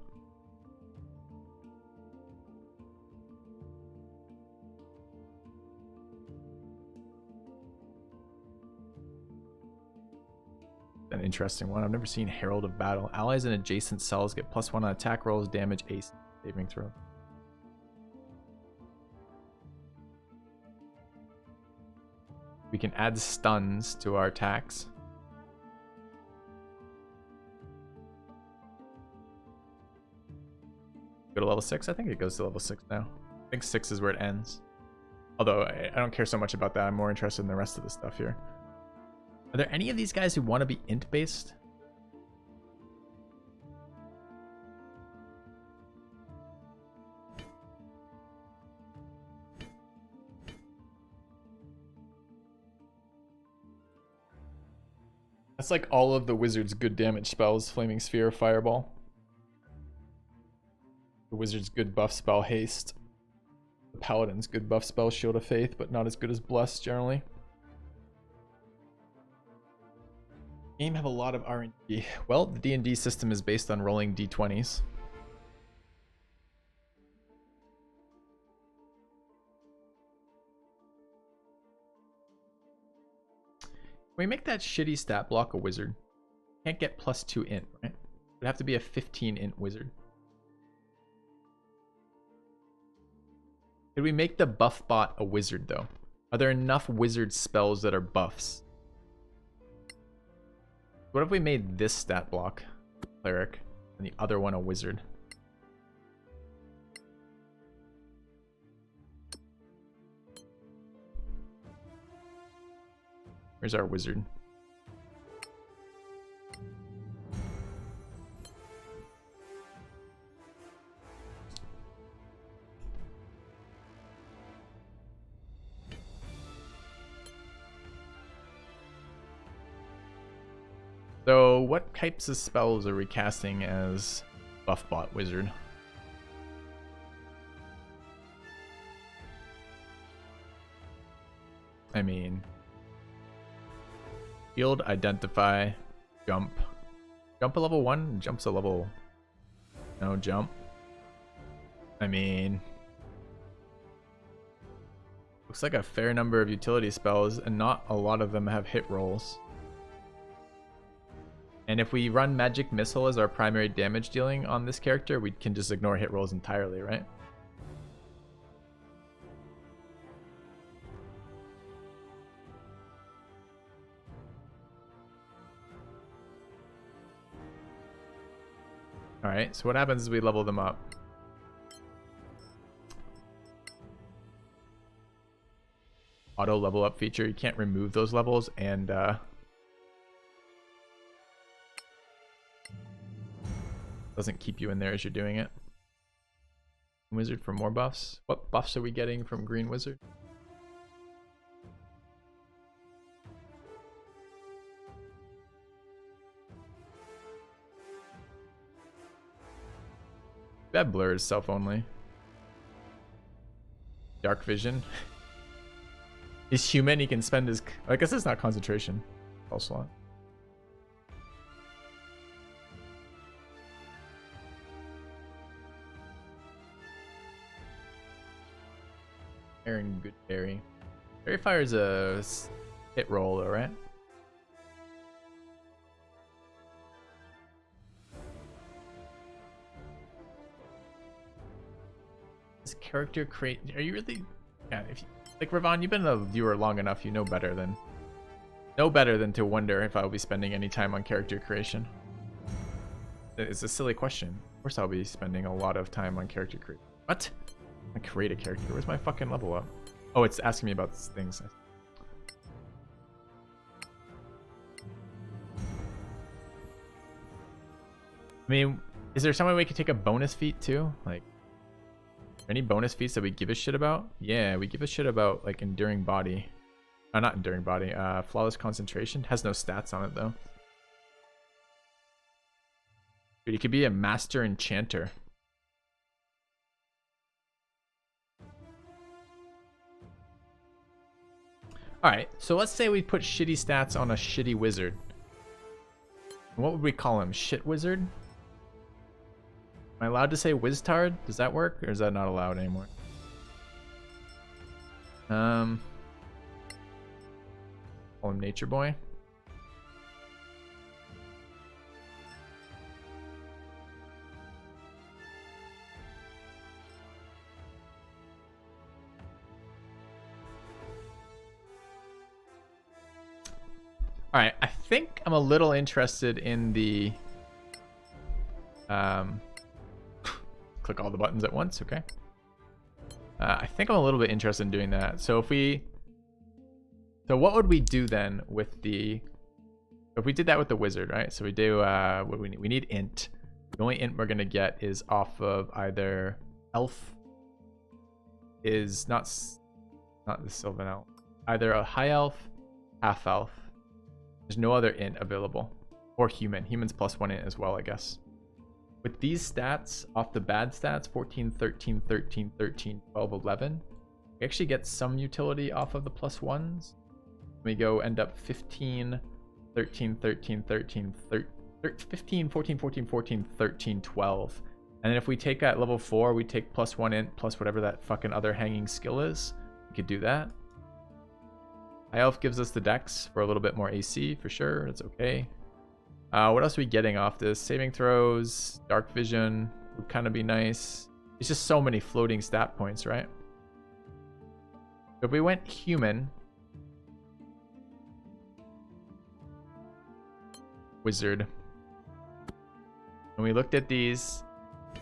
An interesting one. I've never seen Herald of Battle. Allies in adjacent cells get +1 on attack rolls, damage, ace, saving throw. We can add stuns to our attacks. Go to level 6? I think it goes to level 6 now. I think 6 is where it ends. Although I don't care so much about that. I'm more interested in the rest of the stuff here. Are there any of these guys who want to be int based? That's like all of the wizard's good damage spells: Flaming Sphere, Fireball. The wizard's good buff spell, Haste. The paladin's good buff spell, Shield of Faith, but not as good as Bless generally. Game have a lot of RNG. Well, the D&D system is based on rolling d20s. We make that shitty stat block a wizard. Can't get +2 int, right? It would have to be a 15 int wizard. Did we make the buff bot a wizard though? Are there enough wizard spells that are buffs? What if we made this stat block cleric? and the other one a wizard. Where's our wizard? So what types of spells are we casting as buff bot wizard? I mean, shield, identify, jump. Jump a level 1, jumps a level... No, jump. I mean... Looks like a fair number of utility spells, and not a lot of them have hit rolls. And if we run Magic Missile as our primary damage dealing on this character, we can just ignore hit rolls entirely, right? Alright, so what happens is we level them up. Auto level up feature, you can't remove those levels, and doesn't keep you in there as you're doing it. Wizard for more buffs. What buffs are we getting from Green Wizard? That blur is self only. Dark vision. He's human, he can spend his... I guess it's not concentration. All slot. Aaron, good berry. Fairy Fire is a hit roll, though, right? This character create... Are you really... Yeah, if you... Like, Ravon, you've been a viewer long enough, you know better than... to wonder if I'll be spending any time on character creation. It's a silly question. Of course I'll be spending a lot of time on character creation. What? I create a character. Where's my fucking level up? Oh, it's asking me about things. I mean, is there some way we could take a bonus feat too? Like, any bonus feats that we give a shit about? Yeah, we give a shit about like enduring body. Not enduring body. Flawless concentration has no stats on it though. Dude, you could be a master enchanter. Alright, so let's say we put shitty stats on a shitty wizard. What would we call him? Shit wizard? Am I allowed to say Wiztard? Does that work? Or is that not allowed anymore? Call him Nature Boy. Alright, I think I'm a little interested in the... click all the buttons at once, okay. I think I'm a little bit interested in doing that. So if we... So what would we do then with the... If we did that with the wizard, right? So we do... what do we need? We need int. The only int we're going to get is off of either elf is not the Sylvan elf. Either a high elf, half elf. There's no other int available. Or human. Human's +1 int as well, I guess. With these stats, off the bad stats, 14, 13, 13, 13, 12, 11, we actually get some utility off of the +1s. We go end up 15, 13, 13, 13, 15, 14, 14, 14, 13, 12. And then if we take at level 4, we take +1 int plus whatever that fucking other hanging skill is. We could do that. High Elf gives us the dex for a little bit more AC for sure. It's okay. What else are we getting off this? Saving throws, dark vision would kind of be nice. It's just so many floating stat points, right? So if we went human, wizard, And we looked at these,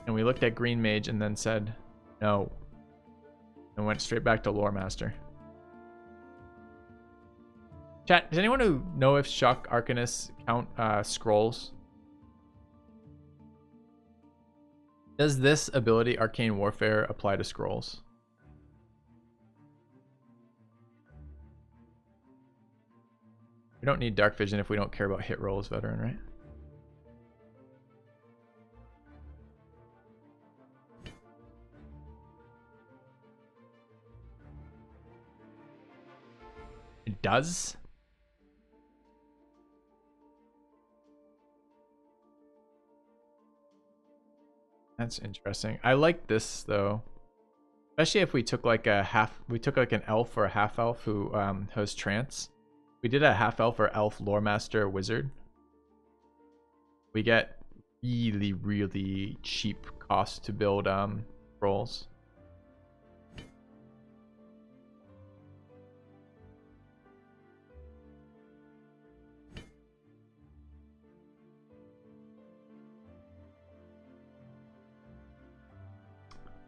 and we looked at Green Mage, and then said no, and went straight back to Lore Master. Chat, does anyone who know if Shock Arcanists count scrolls? Does this ability, Arcane Warfare, apply to scrolls? We don't need Dark Vision if we don't care about hit rolls, Veteran, right? It does? That's interesting. I like this though, especially if we took like an elf or a half elf who has trance. We did a half elf or elf lore master wizard. We get really, really cheap cost to build rolls.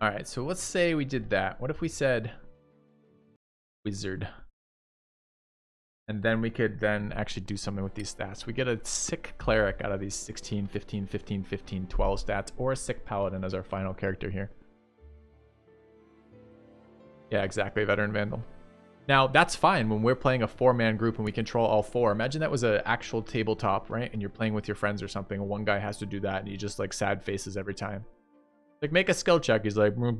All right, so let's say we did that. What if we said wizard? And then we could then actually do something with these stats. We get a sick cleric out of these 16, 15, 15, 15, 12 stats, or a sick paladin as our final character here. Yeah, exactly, veteran vandal. Now, that's fine when we're playing a 4-man group and we control all 4. Imagine that was an actual tabletop, right? And you're playing with your friends or something, and one guy has to do that, and he just like sad faces every time. Like, make a skill check. He's like, and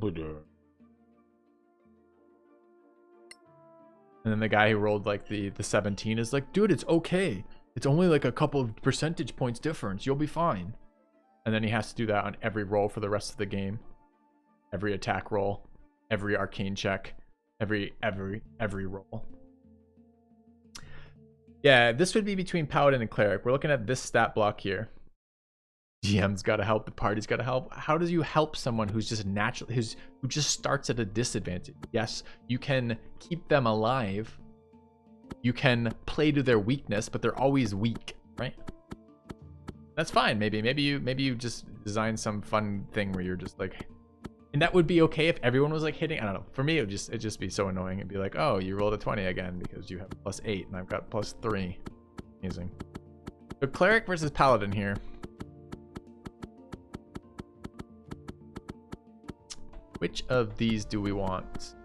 then the guy who rolled like the 17 is like, dude, it's okay. It's only like a couple of percentage points difference. You'll be fine. And then he has to do that on every roll for the rest of the game. Every attack roll, every arcane check, every roll. Yeah, this would be between paladin and cleric. We're looking at this stat block here. GM's got to help, the party's got to help. How do you help someone who's just naturally who just starts at a disadvantage? Yes, you can keep them alive. You can play to their weakness, but they're always weak, right? That's fine. Maybe you just design some fun thing where you're just like, and that would be okay if everyone was like hitting. I don't know. For me, it'd just be so annoying. It'd be like, oh, you rolled a 20 again because you have +8 and I've got +3. Amazing. So cleric versus paladin here. Which of these do we want?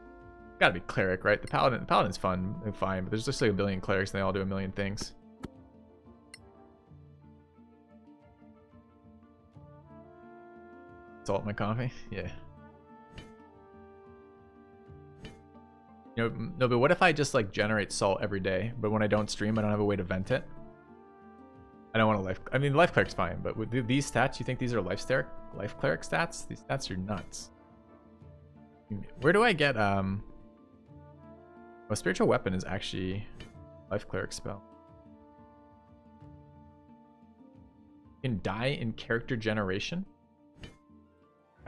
Gotta be cleric, right? The paladin's fun and fine, but there's just like a billion clerics and they all do a million things. Salt my coffee? Yeah. You know, no, but what if I just like generate salt every day, but when I don't stream, I don't have a way to vent it? I don't want to life. I mean, life cleric's fine, but with these stats, you think these are life cleric stats? These stats are nuts. Where do I get a spiritual weapon is actually life cleric spell. You can die in character generation.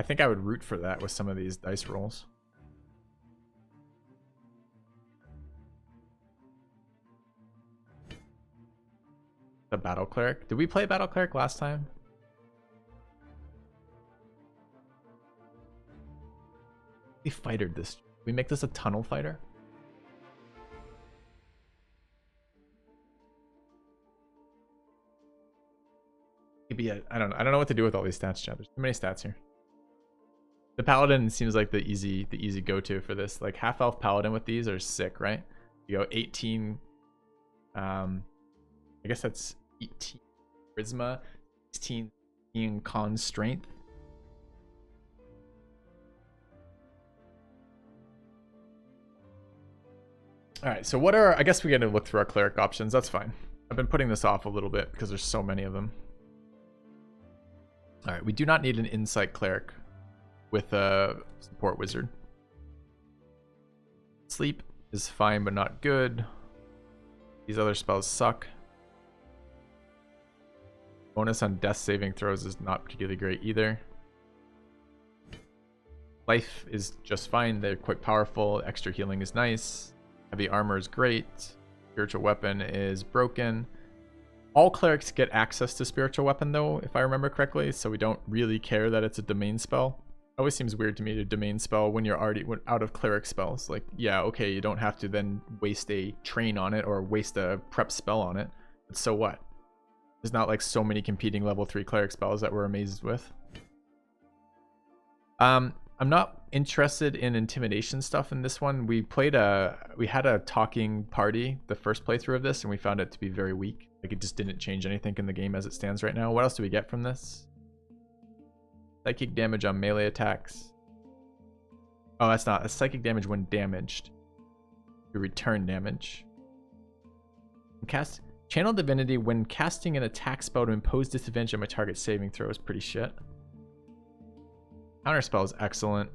I think I would root for that with some of these dice rolls. The battle cleric. Did we play battle cleric last time? We fightered this. We make this a tunnel fighter. Maybe I don't know what to do with all these stats, chat. There's too many stats here. The paladin seems like the easy go-to for this. Like half elf paladin with these are sick, right? You go 18. I guess that's 18 charisma, 16 being con strength. All right, so what are, I guess we got to look through our cleric options. That's fine. I've been putting this off a little bit because there's so many of them. All right, we do not need an insight cleric with a support wizard. Sleep is fine, but not good. These other spells suck. Bonus on death saving throws is not particularly great either. Life is just fine. They're quite powerful. Extra healing is nice. Heavy armor is great. Spiritual weapon is broken. All clerics get access to spiritual weapon though, if I remember correctly, so we don't really care that it's a domain spell. Always seems weird to me to domain spell when you're already out of cleric spells. Like, yeah, okay, you don't have to then waste a train on it or waste a prep spell on it, but so what? There's not like so many competing level 3 cleric spells that we're amazed with. I'm not interested in intimidation stuff in this one. We had a talking party the first playthrough of this, and we found it to be very weak. Like, it just didn't change anything in the game as it stands right now. What else do we get from this? Psychic damage on melee attacks. Oh, that's not. That's psychic damage when damaged. You return damage. Cast Channel Divinity when casting an attack spell to impose disadvantage on my target saving throw is pretty shit. Counterspell is excellent.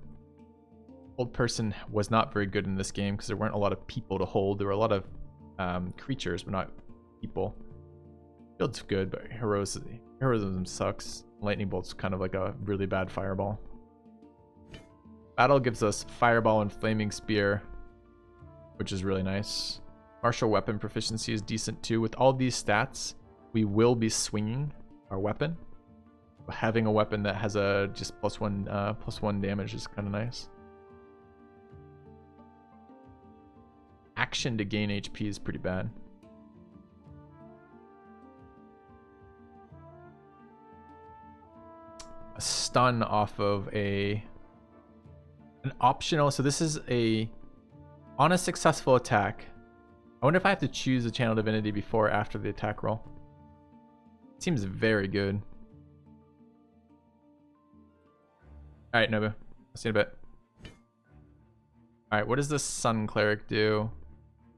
Hold person was not very good in this game because there weren't a lot of people to hold. There were a lot of creatures, but not people. Shield's good, but heroism sucks. Lightning bolt's kind of like a really bad fireball. Battle gives us fireball and flaming spear, which is really nice. Martial weapon proficiency is decent too. With all these stats, we will be swinging our weapon. Having a weapon that has a just +1 damage is kind of nice. Action to gain HP is pretty bad. A stun off of an optional, so this is on a successful attack. I wonder if I have to choose a channel divinity before or after the attack roll. It seems very good. Alright, Nobu. I'll see you in a bit. Alright, what does the Sun Cleric do?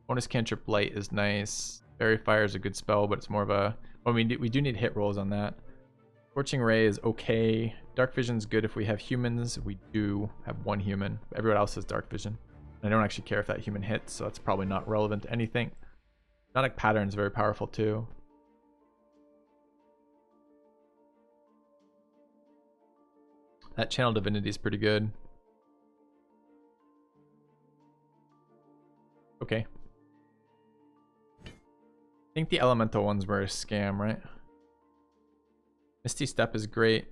Bonus cantrip light is nice. Fairy Fire is a good spell, but it's more of a... Well, we do need hit rolls on that. Scorching Ray is okay. Dark Vision's good if we have humans. We do have one human. Everyone else has Dark Vision. I don't actually care if that human hits, so that's probably not relevant to anything. Hypnotic Pattern is very powerful too. That Channel Divinity is pretty good. Okay. I think the elemental ones were a scam, right? Misty Step is great,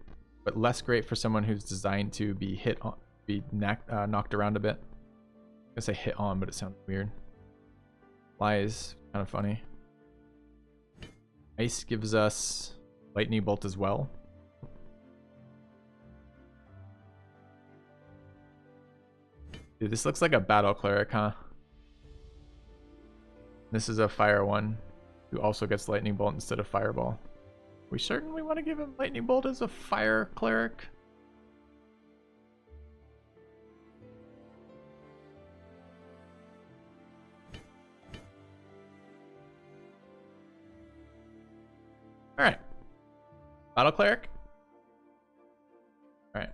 but less great for someone who's designed to be knocked around a bit. I say hit on, but it sounds weird. Fly is kind of funny. Ice gives us Lightning Bolt as well. Dude, this looks like a battle cleric, huh? This is a fire one who also gets Lightning Bolt instead of Fireball. We certainly want to give him Lightning Bolt as a fire cleric. Alright. Battle cleric? Alright.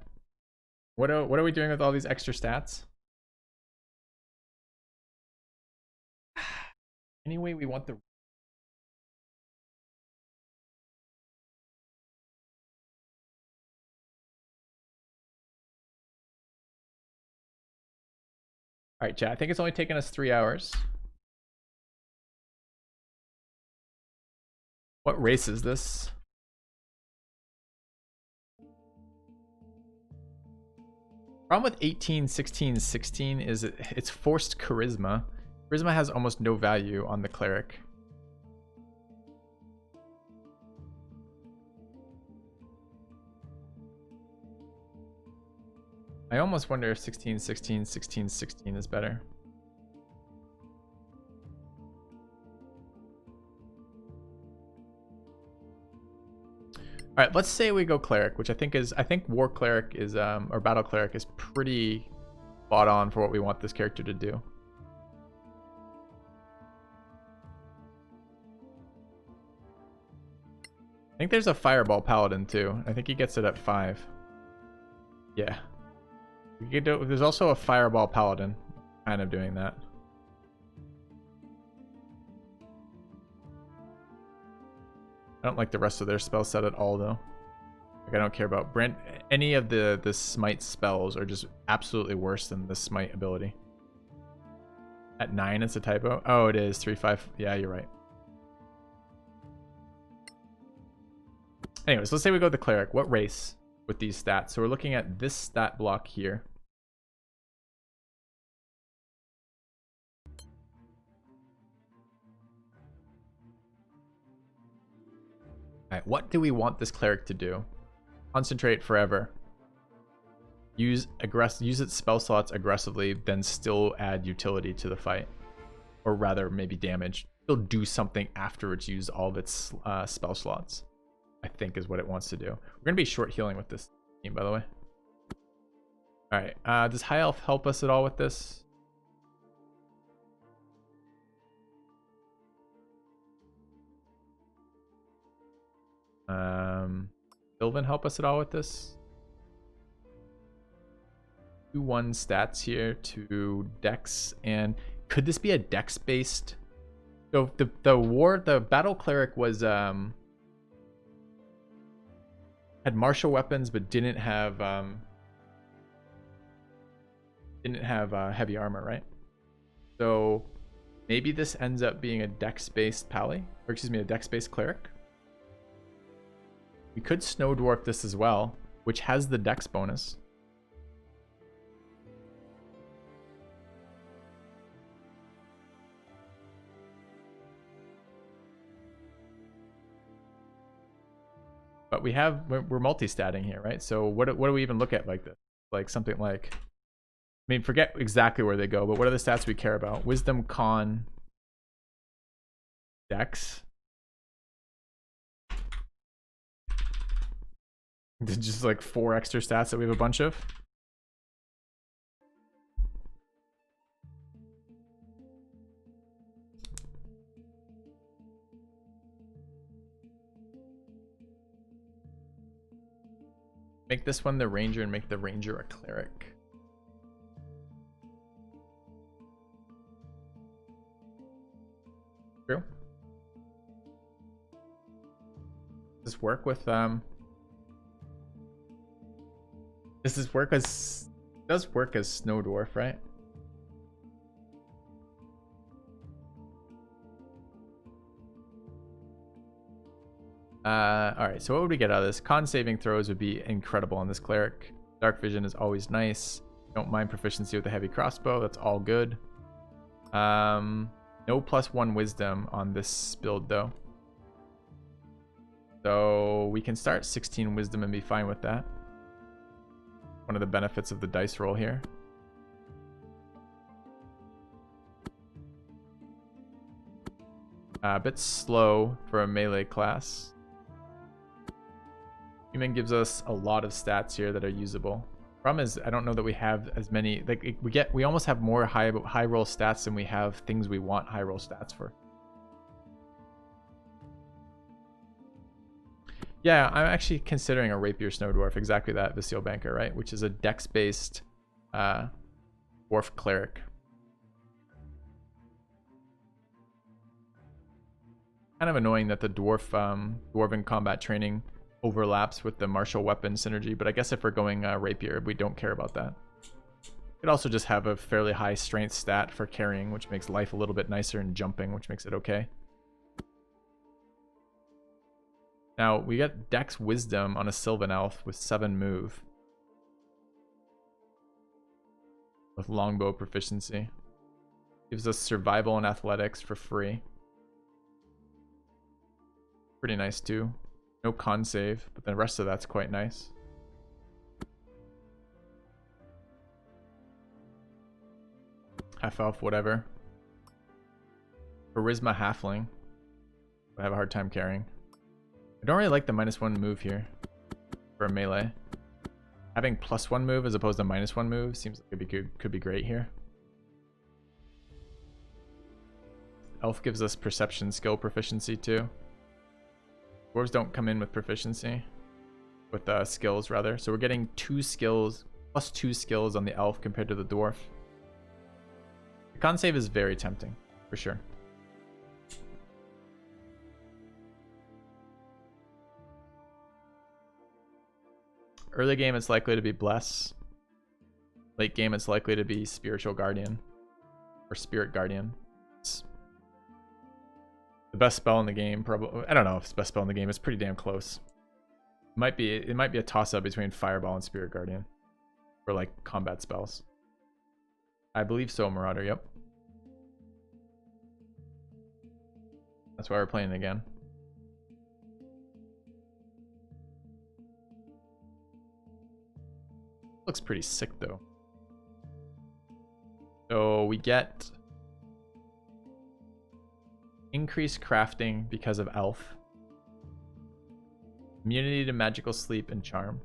What are we doing with all these extra stats? Anyway, we want the... Alright, chat. I think it's only taken us 3 hours. What race is this? Problem with 18, 16, 16 is it's forced charisma. Charisma has almost no value on the cleric. I almost wonder if 16, 16, 16, 16 is better. All right, let's say we go cleric, which I think war cleric is or battle cleric is pretty spot on for what we want this character to do. I think there's a fireball paladin too. I think he gets it at 5. Yeah. There's also a fireball paladin kind of doing that. I don't like the rest of their spell set at all though. Like, I don't care about any of the smite spells are just absolutely worse than the smite ability. At 9 it's a typo. Oh, it is 3, 5. Yeah, you're right. Anyways, let's say we go with the cleric. What race with these stats? So we're looking at this stat block here. All right, what do we want this cleric to do? Concentrate forever. Use its spell slots aggressively, then still add utility to the fight. Or rather, maybe damage. Still do something after it's used all of its spell slots, I think is what it wants to do. We're going to be short healing with this team, by the way. Alright, does High Elf help us at all with this? Sylvan help us at all with this? 2-1 stats here to Dex, and could this be a Dex based? So the battle cleric was had martial weapons but didn't have heavy armor, right? So maybe this ends up being a Dex based pally, or excuse me, a Dex based cleric. We could Snow Dwarf this as well, which has the Dex bonus. But we're multi-statting here, right? So what do we even look at like this? Like something like, I mean, forget exactly where they go, but what are the stats we care about? Wisdom, Con, Dex. Just like 4 extra stats that we have a bunch of. Make this one the ranger and make the ranger a cleric. True. Does this work with does work as Snow Dwarf, right? Alright, so what would we get out of this? Con saving throws would be incredible on this cleric. Dark vision is always nice. Don't mind proficiency with the heavy crossbow. That's all good. No +1 wisdom on this build though. So we can start 16 wisdom and be fine with that. One of the benefits of the dice roll here. A bit slow for a melee class. Human gives us a lot of stats here that are usable. Problem is, I don't know that we have as many. Like we almost have more high roll stats than we have things we want high roll stats for. Yeah, I'm actually considering a Rapier Snow Dwarf, exactly that, Visio Banker, right? Which is a Dex-based dwarf cleric. Kind of annoying that the dwarven combat training overlaps with the martial weapon synergy, but I guess if we're going Rapier, we don't care about that. Could also just have a fairly high strength stat for carrying, which makes life a little bit nicer, and jumping, which makes it okay. Now, we got Dex Wisdom on a Sylvan Elf with 7 move. With Longbow proficiency. Gives us Survival and Athletics for free. Pretty nice too. No con save, but the rest of that's quite nice. Half Elf, whatever. Charisma Halfling. I have a hard time carrying. I don't really like the -1 move here for a melee. Having +1 move as opposed to -1 move seems like could be great here. Elf gives us perception skill proficiency too. Dwarves don't come in with proficiency, with skills rather. So we're getting 2 skills, +2 skills on the elf compared to the dwarf. The con save is very tempting, for sure. Early game, it's likely to be Bless. Late game, it's likely to be Spiritual Guardian. Or Spirit Guardian. It's the best spell in the game, probably. I don't know if it's the best spell in the game. It's pretty damn close. It might be a toss up between Fireball and Spirit Guardian for like combat spells. I believe so, Marauder. Yep. That's why we're playing again. Looks pretty sick though. So we get increased crafting because of Elf. Immunity to magical sleep and charm.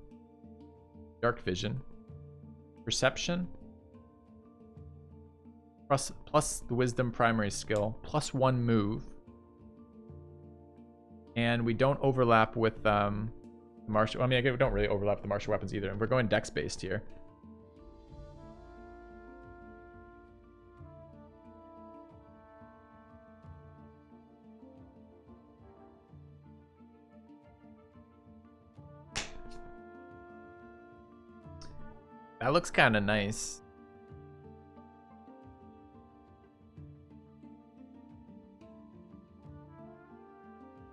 Dark vision. Perception. Plus the wisdom primary skill. Plus 1 move. And we don't overlap with martial. I mean, we don't really overlap the martial weapons either. And we're going dex based here. That looks kind of nice.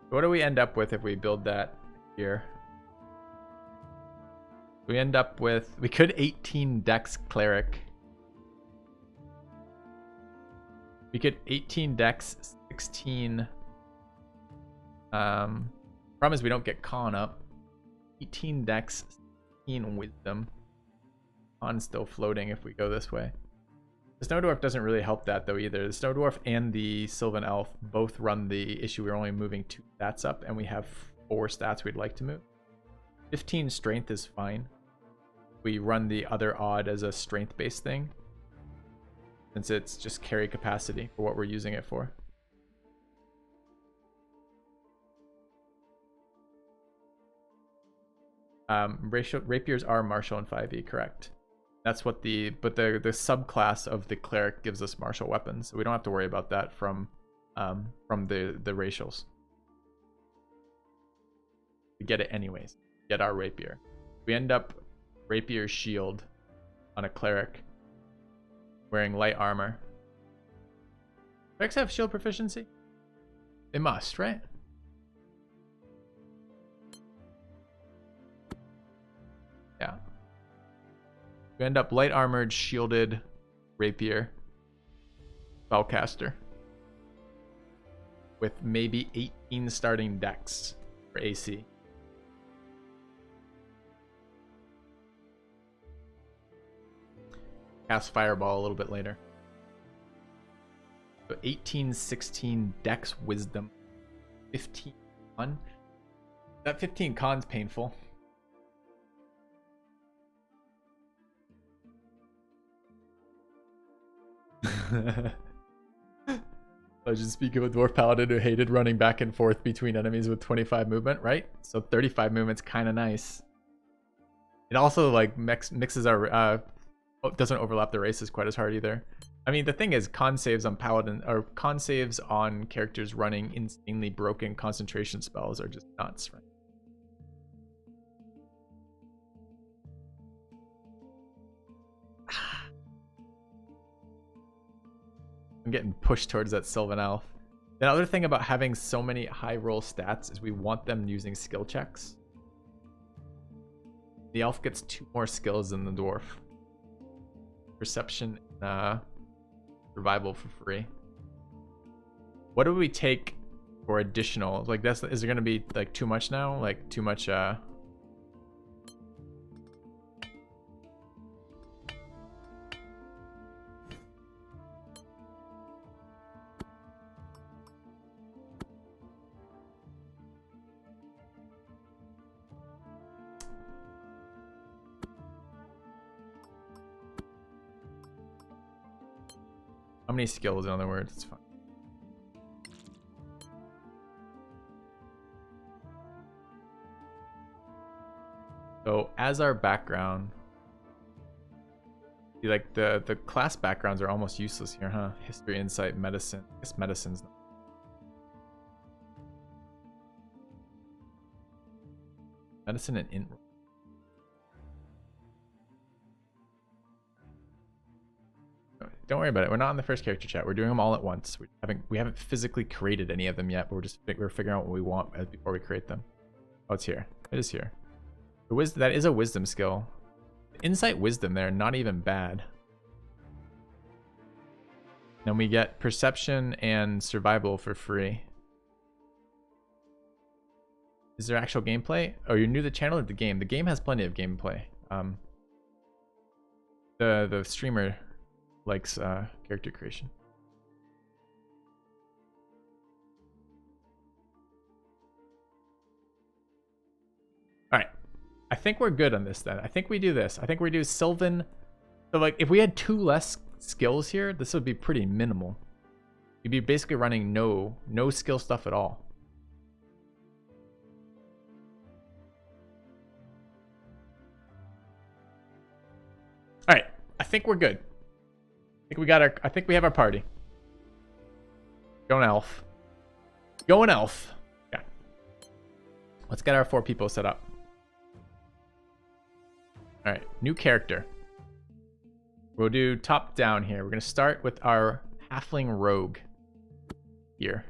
What do we end up with if we build that here? We end up with, we could 18 dex cleric. We could 18 dex, 16. Problem is we don't get con up. 18 dex, 16 wisdom. Con's still floating if we go this way. The Snow Dwarf doesn't really help that though either. The Snow Dwarf and the Sylvan Elf both run the issue we're only moving 2 stats up, and we have 4 stats we'd like to move. 15 strength is fine. We run the other odd as a strength based thing, since it's just carry capacity for what we're using it for. Rapiers are martial and 5e, correct? That's what the subclass of the cleric gives us martial weapons, so we don't have to worry about that from the racials. We get it anyways. Get our rapier. We end up rapier shield on a cleric wearing light armor. Clerics have shield proficiency? They must, right? Yeah. We end up light armored, shielded, rapier, spellcaster, with maybe 18 starting dex for AC. Cast Fireball a little bit later. So 18, 16 dex wisdom, 15 con. That 15 con's painful. I was just speaking of a dwarf paladin who hated running back and forth between enemies with 25 movement, right? So 35 movement's kind of nice. It also like mixes our doesn't overlap the races quite as hard either. I mean, the thing is, con saves on paladin or con saves on characters running insanely broken concentration spells are just nuts, right? I'm getting pushed towards that Sylvan Elf. The other thing about having so many high roll stats is we want them using skill checks. The elf gets 2 more skills than the dwarf. Perception and survival for free. What do we take for additional? Like, is there gonna be like too much now? Like too much how many skills, in other words? It's fine. So as our background, like the class backgrounds are almost useless here, huh? History, insight, medicine. I guess medicine's not. Medicine and int. Don't worry about it. We're not on the first character chat. We're doing them all at once. We haven't physically created any of them yet, but we're figuring out what we want before we create them. Oh, it's here. It is here. That is a wisdom skill. Insight wisdom there, not even bad. Then we get perception and survival for free. Is there actual gameplay? Oh, you're new to the channel or the game? The game has plenty of gameplay. The streamer likes character creation. All right, I think we're good on this then. I think we do this. I think we do Sylvan. So like, if we had 2 less skills here, this would be pretty minimal. You'd be basically running no skill stuff at all. All right, I think we're good. I think we have our party. Going elf. Going elf. Yeah. Let's get our 4 people set up. All right, new character. We'll do top down here. We're gonna start with our halfling rogue here.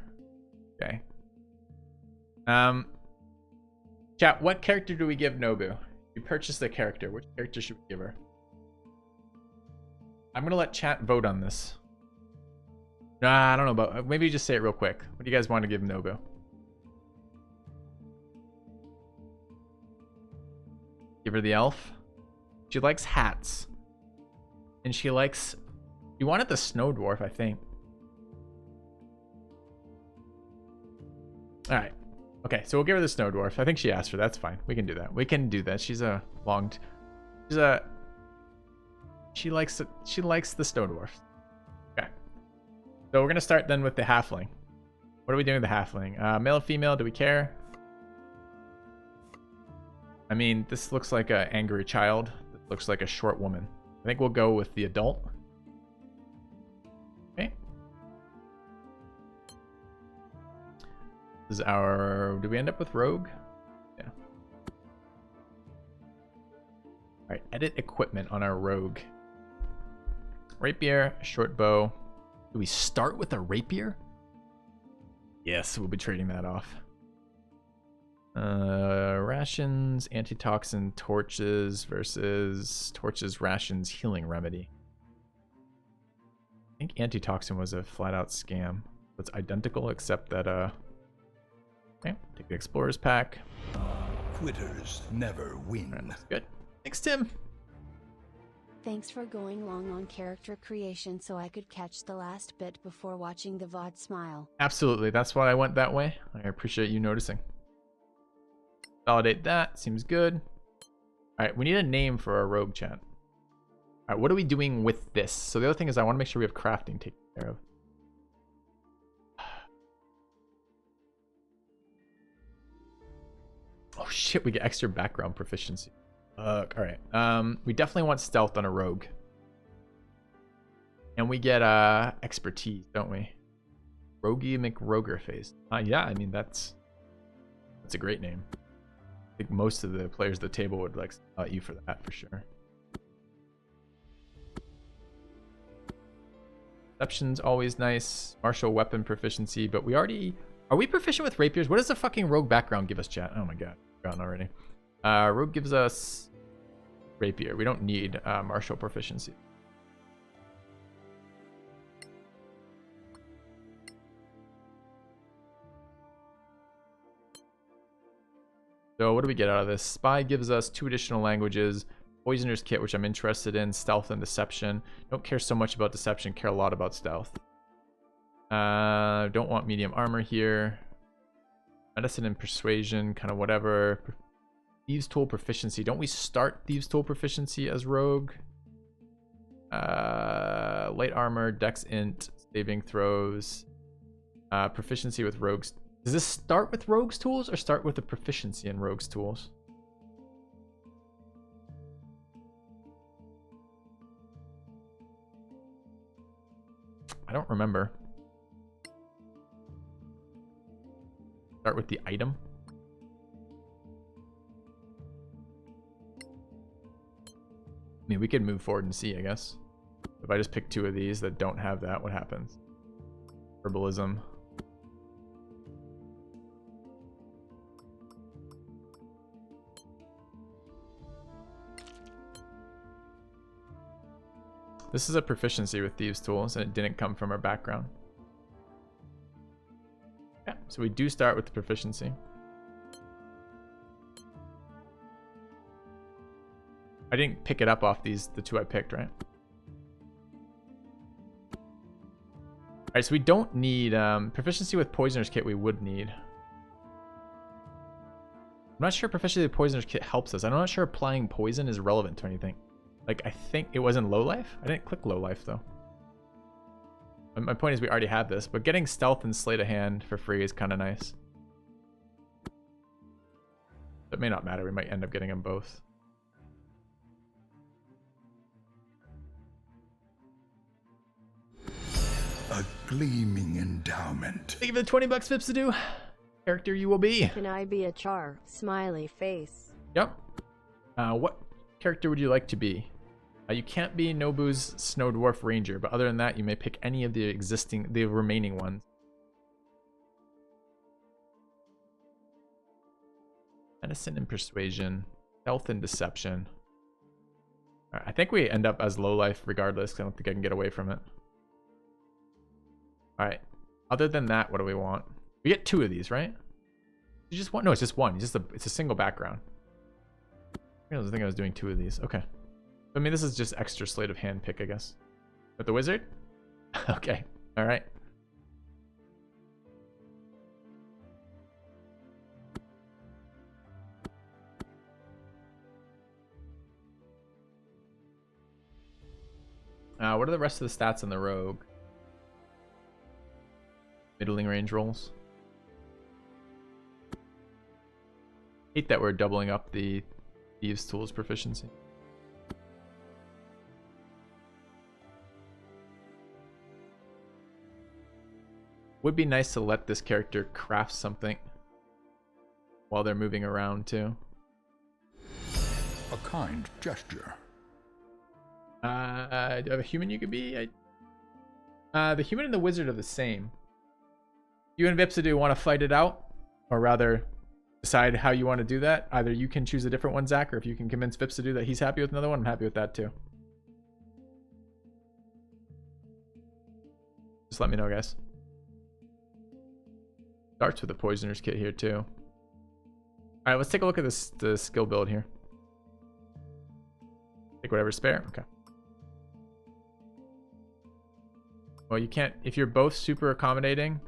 Okay. Chat, what character do we give Nobu? We purchased the character. Which character should we give her? I'm gonna let chat vote on this. Nah, I don't know about. Maybe just say it real quick. What do you guys want to give Nobu? Give her the elf. She likes hats. And she likes... You wanted the snow dwarf, I think. Alright. Okay, so we'll give her the snow dwarf. I think she asked for that. That's fine. We can do that. We can do that. She likes the snow dwarf. Okay. So we're gonna start then with the halfling. What are we doing with the halfling? Male or female? Do we care? I mean, this looks like an angry child. This looks like a short woman. I think we'll go with the adult. Okay. This is our... Do we end up with rogue? Yeah. Alright, edit equipment on our rogue. Rapier, short bow. Do we start with a rapier? Yes, we'll be trading that off. Rations, antitoxin, torches versus torches, rations, healing remedy. I think antitoxin was a flat out scam. It's identical except that okay, take the explorer's pack. Quitters never win. All right, that's good. Thanks, Tim. Thanks for going long on character creation so I could catch the last bit before watching the VOD smile. Absolutely, that's why I went that way. I appreciate you noticing. Validate that, seems good. Alright, we need a name for our rogue, chat. Alright, what are we doing with this? So the other thing is I want to make sure we have crafting taken care of. Oh shit, we get extra background proficiency. Alright, we definitely want stealth on a rogue. And we get expertise, don't we? Rogie McRogerface. Yeah, I mean that's a great name. I think most of the players at the table would like you for that for sure. Perception's always nice. Martial weapon proficiency, but we already... Are we proficient with rapiers? What does the fucking rogue background give us, chat? Oh my god, I've forgotten already. Rogue gives us rapier. We don't need martial proficiency. So what do we get out of this? Spy gives us 2 additional languages. Poisoner's Kit, which I'm interested in. Stealth and Deception. Don't care so much about Deception. Care a lot about Stealth. Don't want medium armor here. Medicine and Persuasion, kind of whatever. Thieves Tool Proficiency. Don't we start Thieves Tool Proficiency as Rogue? Light Armor, Dex Int, Saving Throws. Proficiency with Rogues. Does this start with Rogue's Tools or start with the proficiency in Rogue's Tools? I don't remember. Start with the item. I mean, we could move forward and see, I guess. If I just pick 2 of these that don't have that, what happens? Herbalism. This is a proficiency with thieves tools, and it didn't come from our background. Yeah, so we do start with the proficiency. I didn't pick it up off the two I picked, right? Alright, so we don't need proficiency with Poisoner's Kit. We would need. I'm not sure proficiency with Poisoner's Kit helps us. I'm not sure applying poison is relevant to anything. Like, I think it was in low life. I didn't click low life though. My point is we already have this, but getting stealth and sleight of hand for free is kind of nice. It may not matter. We might end up getting them both. A gleaming endowment. Thank you for the 20 bucks, Vips to do. Character you will be. Can I be a char? Smiley face. Yep. What character would you like to be? You can't be Nobu's Snow Dwarf Ranger, but other than that, you may pick any of the remaining ones. Medicine and Persuasion, Stealth and Deception. All right, I think we end up as low life regardless, because I don't think I can get away from it. All right. Other than that, what do we want? We get 2 of these, right? You just want? No, it's just one. It's a single background. I think I was doing 2 of these. Okay. I mean, this is just extra sleight of hand pick, I guess. With the wizard? Okay. All right. What are the rest of the stats on the rogue? Middling range rolls. Hate that we're doubling up the thieves tools proficiency. Would be nice to let this character craft something while they're moving around too. A kind gesture. Do I have a human you could be? The human and the wizard are the same. You and Vipsadu want to fight it out, or rather decide how you want to do that. Either you can choose a different one, Zach, or if you can convince Vipsadu that he's happy with another one, I'm happy with that too. Just let me know, guys. Starts with the Poisoner's Kit here too. All right, let's take a look at the skill build here. Take whatever's spare. Okay. Well, you can't if you're both super accommodating.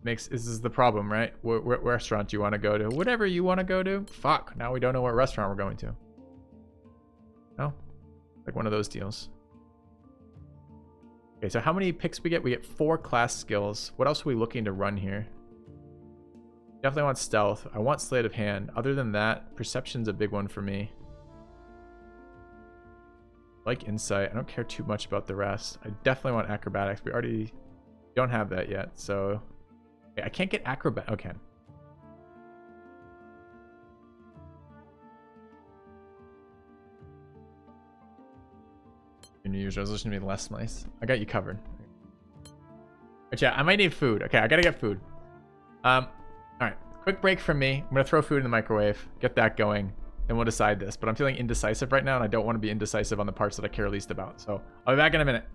This is the problem, right? What restaurant do you want to go to? Whatever you want to go to. Fuck. Now we don't know what restaurant we're going to. No, like one of those deals. Okay, so how many picks we get? We get 4 class skills. What else are we looking to run here? Definitely want stealth. I want sleight of hand. Other than that, perception's a big one for me. I like insight. I don't care too much about the rest. I definitely want acrobatics. We already don't have that yet, so okay, I can't get acrobat. Okay. Your New Year's resolution to be less nice. I got you covered. But yeah, I might need food. Okay, I gotta get food. Alright, quick break from me. I'm gonna throw food in the microwave, get that going, and we'll decide this. But I'm feeling indecisive right now, and I don't want to be indecisive on the parts that I care least about. So I'll be back in a minute.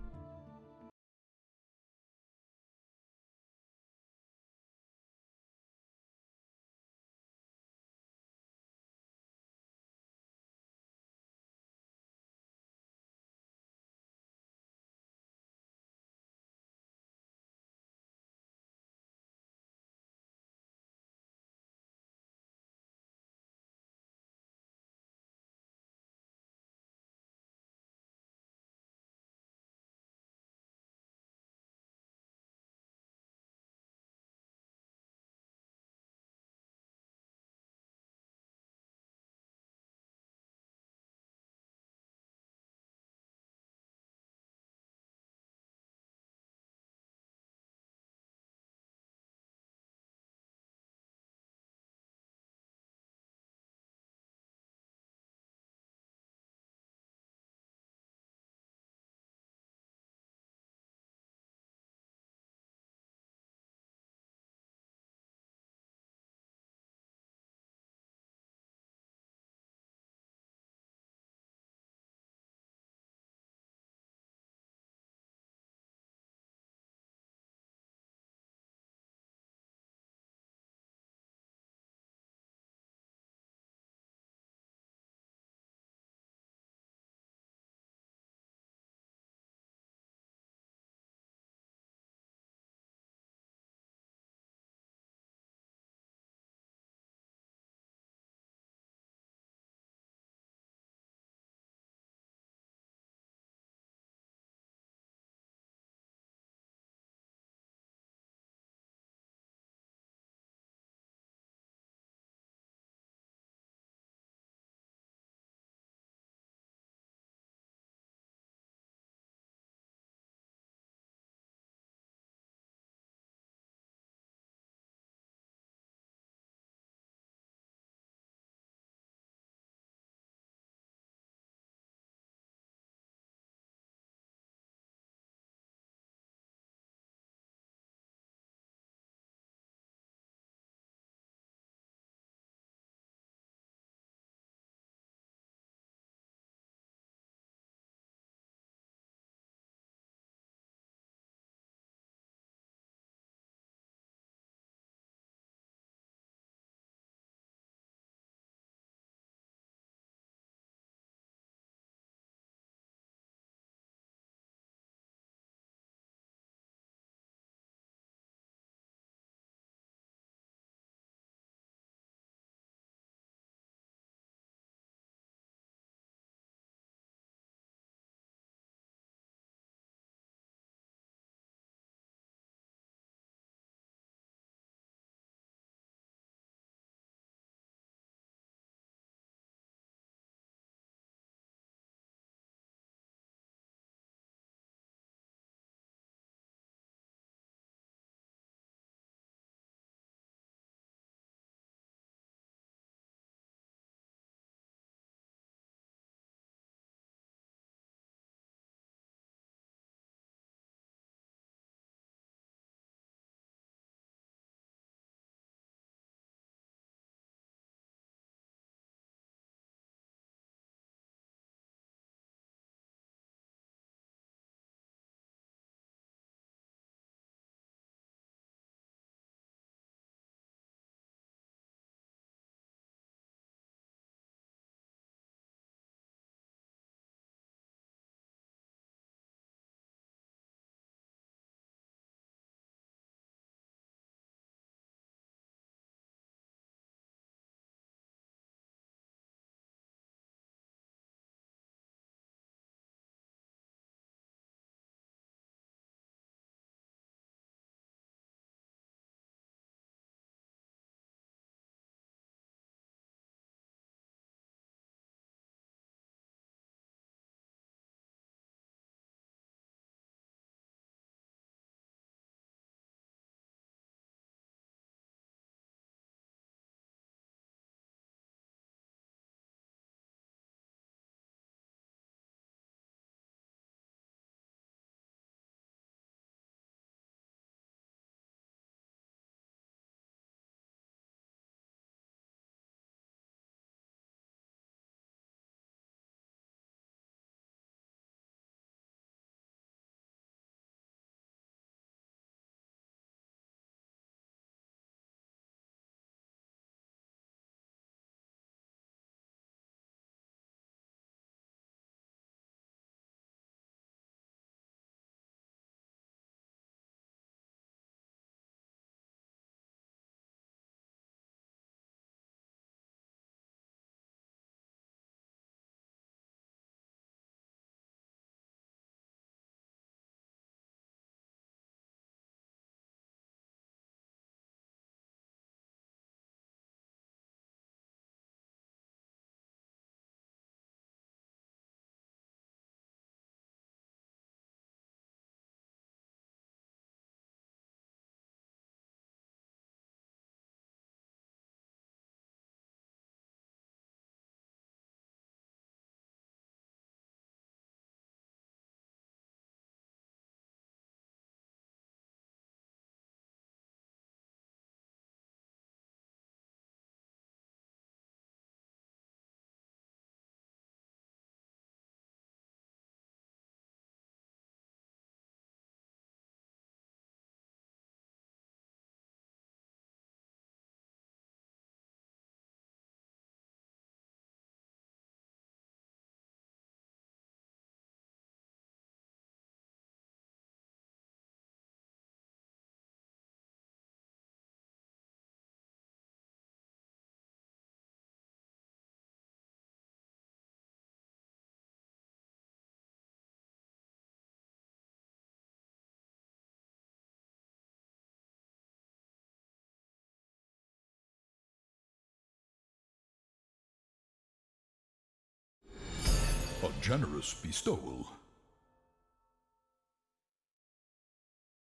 A generous bestowal.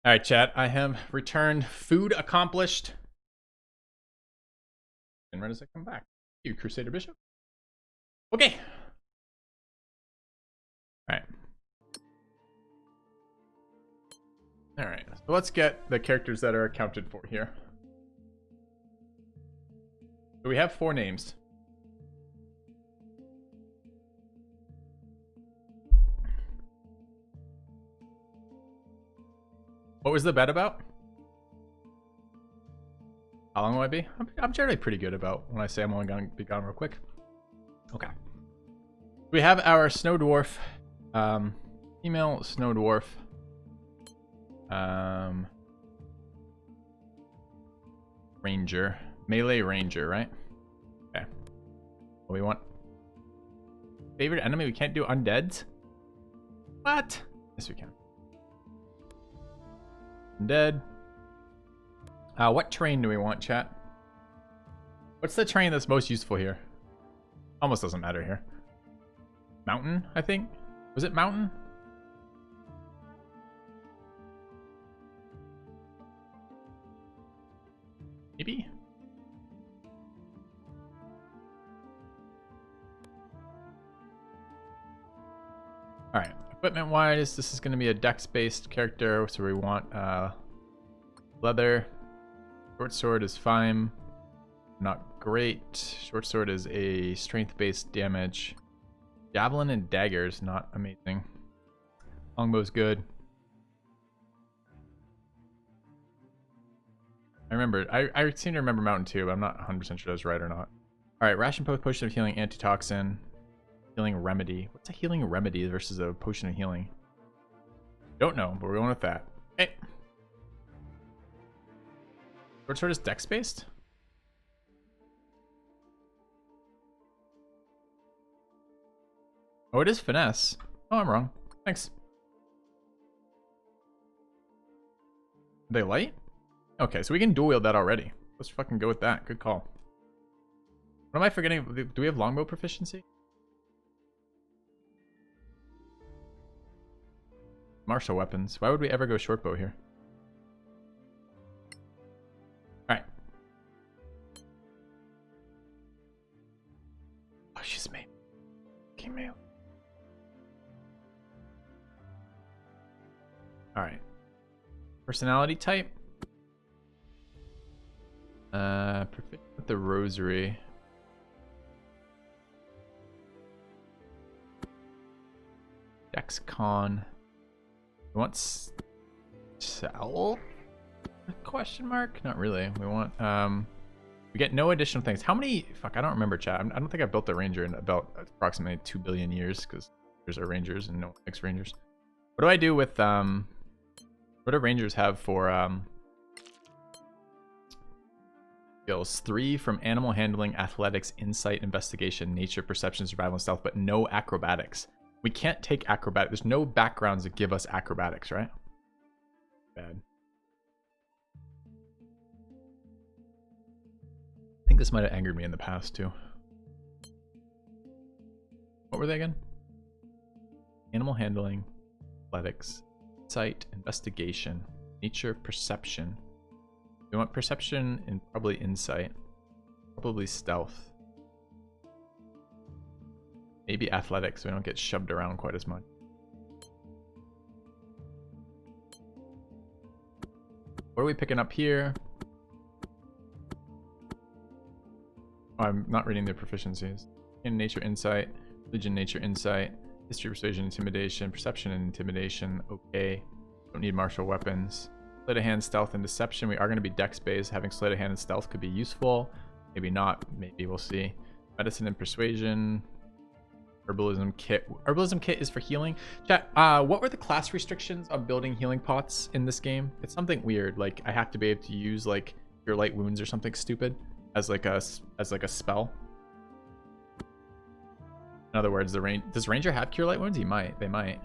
All right, chat. I have returned. Food accomplished. And when does it come back? You, Crusader Bishop. Okay. All right. All right. So let's get the characters that are accounted for here. So we have 4 names. What was the bet about? How long will I be? I'm generally pretty good about when I say I'm only going to be gone real quick. Okay. We have our Snow Dwarf, female Snow Dwarf. Ranger. Melee Ranger, right? Okay. What we want? Favorite enemy? We can't do undeads? What? Yes, we can. Undead. What terrain do we want, chat? What's the terrain that's most useful here? Almost doesn't matter here. Mountain, I think? Was it mountain? Maybe? Alright, equipment wise, this is going to be a dex based character, so we want leather. Short sword is fine. Not great. Short sword is a strength based damage. Javelin and dagger is not amazing. Longbow's good. I seem to remember Mountain 2, but I'm not 100% sure that's right or not. Alright, ration potion of healing, antitoxin, healing remedy. What's a healing remedy versus a potion of healing? Don't know, but we're going with that. Okay. Short sword is dex based? Oh, it is finesse. Oh, I'm wrong. Thanks. Are they light? Okay, so we can dual wield that already. Let's fucking go with that. Good call. What am I forgetting? Do we have longbow proficiency? Martial weapons. Why would we ever go shortbow here? Alright. Oh, she's made. King male. Alright. Personality type? Proficient with the rosary. Dex con. We want sell? Question mark? Not really. We want we get no additional things. How many? Fuck, I don't remember, chat. I don't think I built the ranger in about approximately 2 billion years because there's our rangers and no one likes rangers. What do I do with what do rangers have for skills? 3 from animal handling, athletics, insight, investigation, nature, perception, survival, and stealth, but no acrobatics. We can't take acrobatic. There's no backgrounds that give us acrobatics, right? Bad. I think this might have angered me in the past too. What were they again? Animal handling, athletics, insight, investigation, nature, perception. We want perception and probably insight. Probably stealth. Maybe athletics so we don't get shoved around quite as much. What are we picking up here? Oh, I'm not reading their proficiencies. In nature, insight. Religion, nature, insight. History, persuasion, intimidation. Perception and intimidation. Okay. Don't need martial weapons. Sleight of hand, stealth, and deception. We are going to be dex based. Having sleight of hand and stealth could be useful. Maybe not. Maybe we'll see. Medicine and persuasion. Herbalism kit. Herbalism kit is for healing. Chat, what were the class restrictions on building healing pots in this game? It's something weird. Like I have to be able to use like Cure Light Wounds or something stupid as like a spell. In other words, does Ranger have Cure Light Wounds? He might. They might.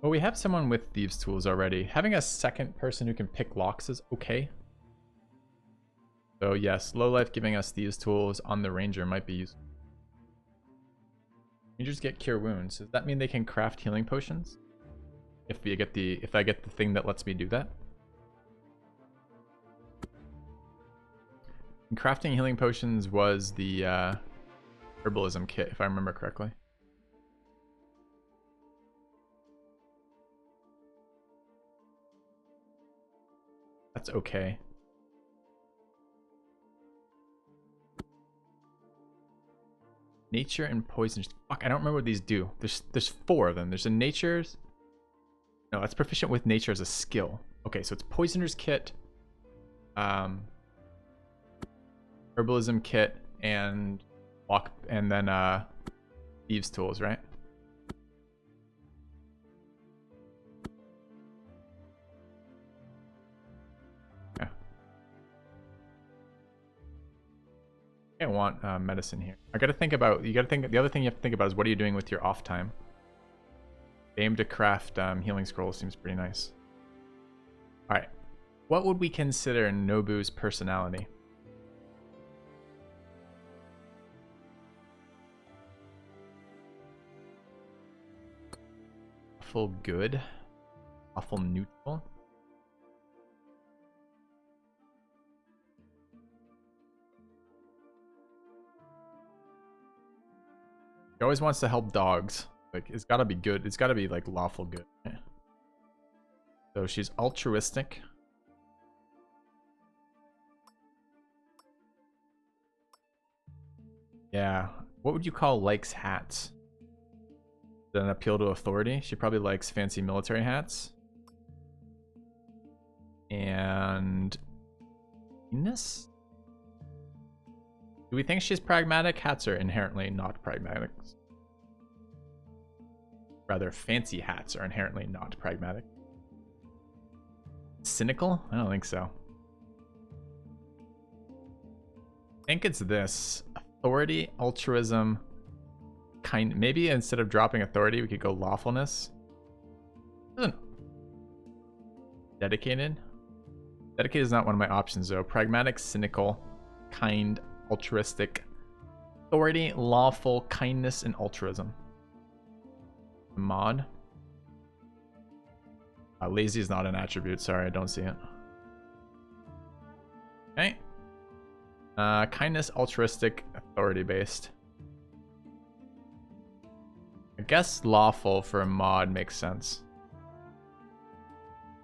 Well, we have someone with thieves tools already. Having a second person who can pick locks is okay. So yes, low life giving us thieves tools on the ranger might be useful. Rangers get cure wounds. Does that mean they can craft healing potions? If I get the thing that lets me do that? And crafting healing potions was the herbalism kit, if I remember correctly. That's okay. Nature and poison. Fuck, I don't remember what these do. There's 4 of them. There's a nature's. No, that's proficient with nature as a skill. Okay, so it's poisoner's kit, herbalism kit, and then thieves tools, right? Yeah. I want medicine here. You gotta think, the other thing you have to think about is what are you doing with your off time? Aim to craft healing scrolls seems pretty nice. Alright. What would we consider Nobu's personality? Awful good? Awful neutral? He always wants to help dogs. Like, it's gotta be good. It's gotta be, like, lawful good. Yeah. So she's altruistic. Yeah. What would you call likes hats? An appeal to authority? She probably likes fancy military hats. And... Venus? Do we think she's pragmatic? Hats are inherently not pragmatic. Rather, fancy hats are inherently not pragmatic. Cynical? I don't think so. I think it's this. Authority, altruism, maybe instead of dropping authority, we could go lawfulness. Dedicated? Dedicated is not one of my options, though. Pragmatic, cynical, kind, altruistic, authority, lawful, kindness, and altruism. Mod. Lazy is not an attribute. Sorry, I don't see it. Okay. Kindness, altruistic, authority based. I guess lawful for a mod makes sense.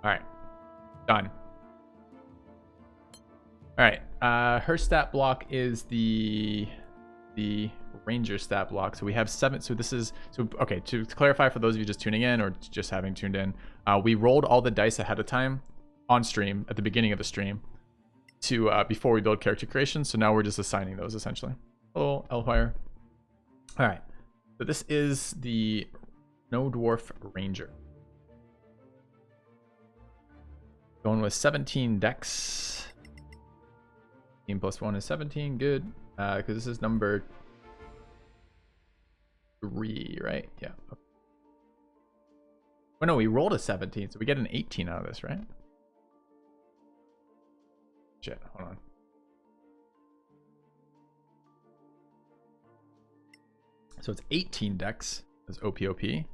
Alright. Done. Alright. Her stat block is the ranger stat block. So we have 7. So this is okay, to clarify for those of you just tuning in or just having tuned in, we rolled all the dice ahead of time on stream at the beginning of the stream to before we build character creation. So now we're just assigning those essentially. Hello, Elfire. All right. So this is the No Dwarf Ranger. Going with 17 dex. 18 plus 1 is 17. Good. Because this is number 3, right? Yeah. Okay. Oh no, we rolled a 17, so we get an 18 out of this, right? Shit, hold on. So it's 18 dex as OPOP.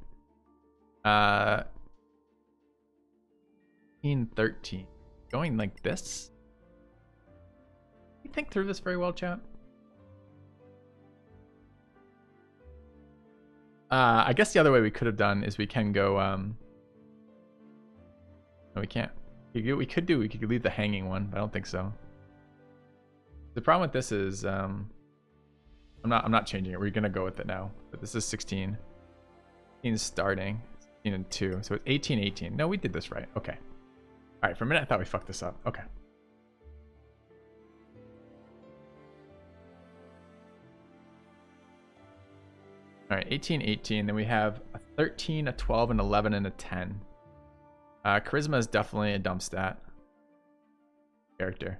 13. Going like this? You think through this very well, chat? I guess the other way we could have done is we can go, no, we can't. We could leave the hanging one, but I don't think so. The problem with this is, I'm not changing it. We're gonna go with it now. But this is 16. 16 starting. 16 and 2. So it's 18, 18. No, we did this right. Okay. Alright, for a minute I thought we fucked this up. Okay. Alright, 18, 18. Then we have a 13, a 12, an 11, and a 10. Charisma is definitely a dump stat. Character.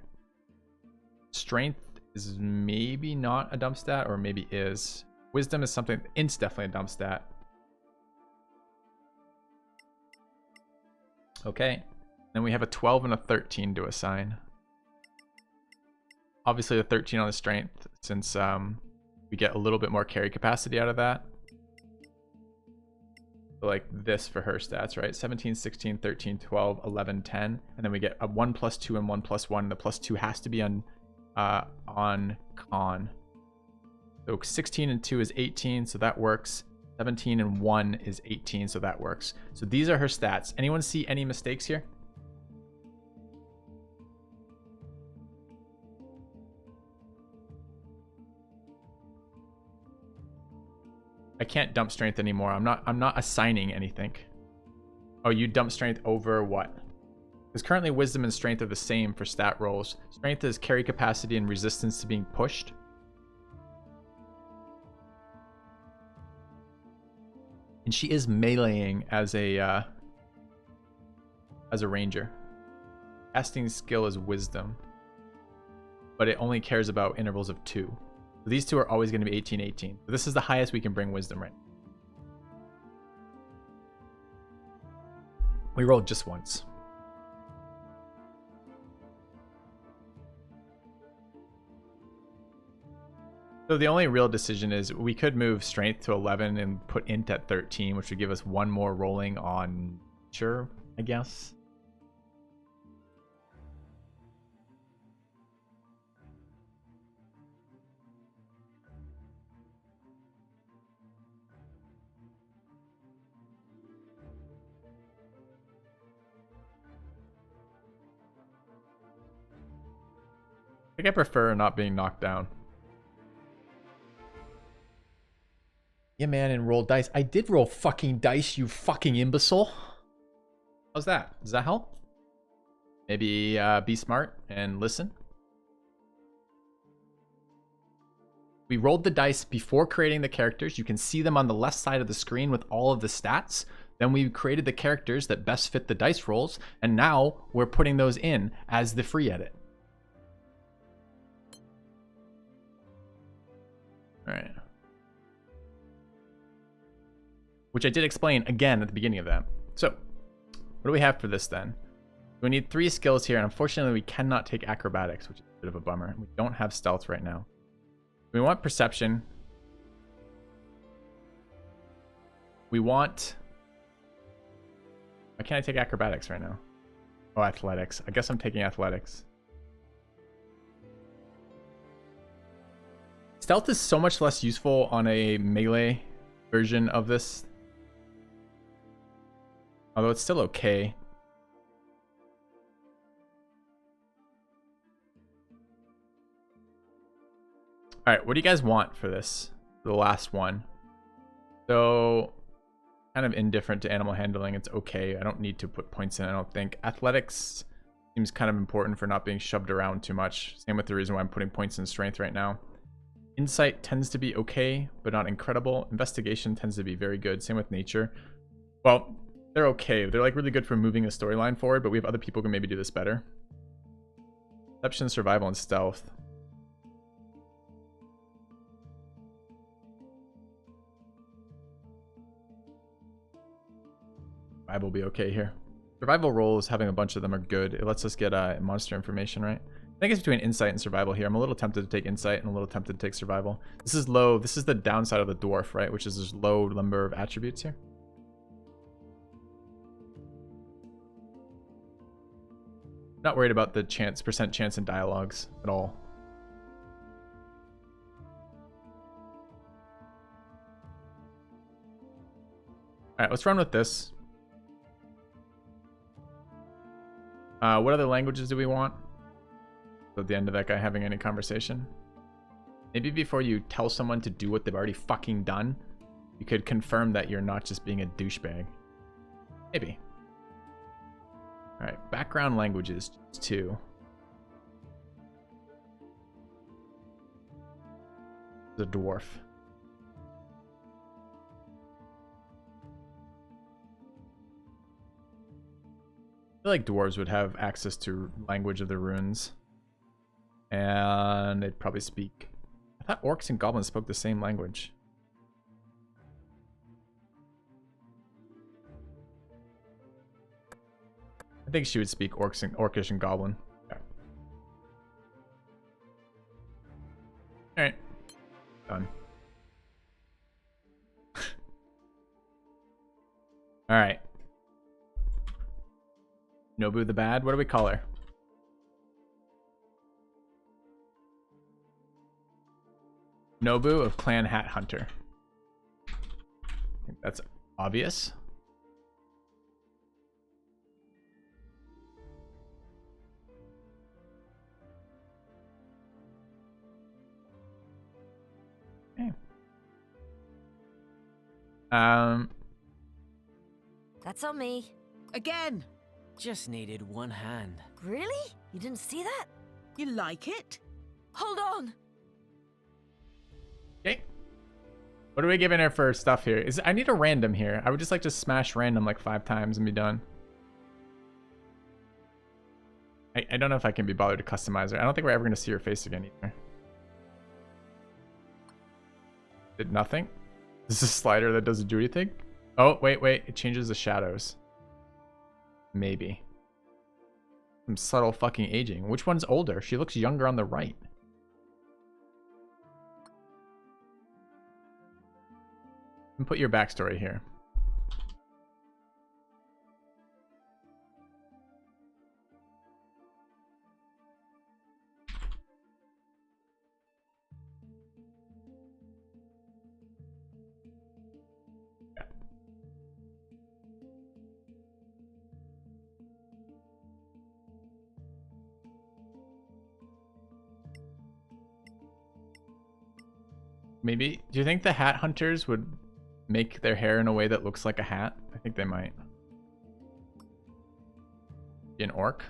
Strength is maybe not a dump stat, or maybe is. Wisdom is something. Int's definitely a dump stat. Okay. Then we have a 12 and a 13 to assign. Obviously the 13 on the strength, since we get a little bit more carry capacity out of that. So like this for her stats, right? 17, 16, 13, 12, 11, 10. And then we get a 1 plus 2 and 1 plus 1. The plus 2 has to be on con. So 16 and 2 is 18, so that works. 17 and 1 is 18, so that works. So these are her stats. Anyone see any mistakes here? I can't dump strength anymore. I'm not assigning anything. Oh, you dump strength over what? Because currently wisdom and strength are the same for stat rolls. Strength is carry capacity and resistance to being pushed. And she is meleeing as a ranger. Casting skill is wisdom, but it only cares about intervals of 2. So these two are always going to be 18, 18. So this is the highest we can bring wisdom right. We rolled just once. So the only real decision is we could move strength to 11 and put int at 13, which would give us one more rolling on nature, I guess. I think I prefer not being knocked down. Yeah, man, and roll dice. I did roll fucking dice, you fucking imbecile. How's that? Does that help? Maybe be smart and listen. We rolled the dice before creating the characters. You can see them on the left side of the screen with all of the stats. Then we created the characters that best fit the dice rolls. And now we're putting those in as the free edit. All right. Which I did explain again at the beginning of that. So, what do we have for this then? We need 3 skills here, and unfortunately we cannot take acrobatics, which is a bit of a bummer. We don't have stealth right now. We want perception. We want... Why can't I take acrobatics right now? Oh, athletics. I guess I'm taking athletics. Stealth is so much less useful on a melee version of this. Although it's still okay. Alright, what do you guys want for this? The last one. So, kind of indifferent to animal handling. It's okay. I don't need to put points in, I don't think. Athletics seems kind of important for not being shoved around too much. Same with the reason why I'm putting points in strength right now. Insight tends to be okay, but not incredible. Investigation tends to be very good. Same with nature. Well, they're okay. They're like really good for moving the storyline forward, but we have other people who can maybe do this better. Perception, survival, and stealth. Survival will be okay here. Survival rolls, having a bunch of them are good. It lets us get monster information, right? I think it's between insight and survival here. I'm a little tempted to take insight and a little tempted to take survival. This is low. This is the downside of the dwarf, right? Which is this low number of attributes here. Not worried about the percent chance in dialogues at all. Alright, let's run with this. What other languages do we want? At the end of that guy having any conversation. Maybe before you tell someone to do what they've already fucking done, you could confirm that you're not just being a douchebag. Maybe. Alright, background languages 2. The dwarf. I feel like dwarves would have access to language of the runes. And they'd probably speak... I thought orcs and goblins spoke the same language. think she would speak Orcish and Goblin. Okay. Alright. Done. Alright. Nobu the Bad? What do we call her? Nobu of Clan Hat Hunter. I think that's obvious. Okay. That's on me. Again! Just needed one hand. Really? You didn't see that? You like it? Hold on! Okay. What are we giving her for stuff here? I need a random here. I would just like to smash random like 5 times and be done. I don't know if I can be bothered to customize her. I don't think we're ever going to see her face again either. Did nothing? This is a slider that doesn't do anything? Oh, wait. It changes the shadows. Maybe. Some subtle fucking aging. Which one's older? She looks younger on the right. And put your backstory here. Maybe. Do you think the hat hunters would make their hair in a way that looks like a hat? I think they might. Be an orc?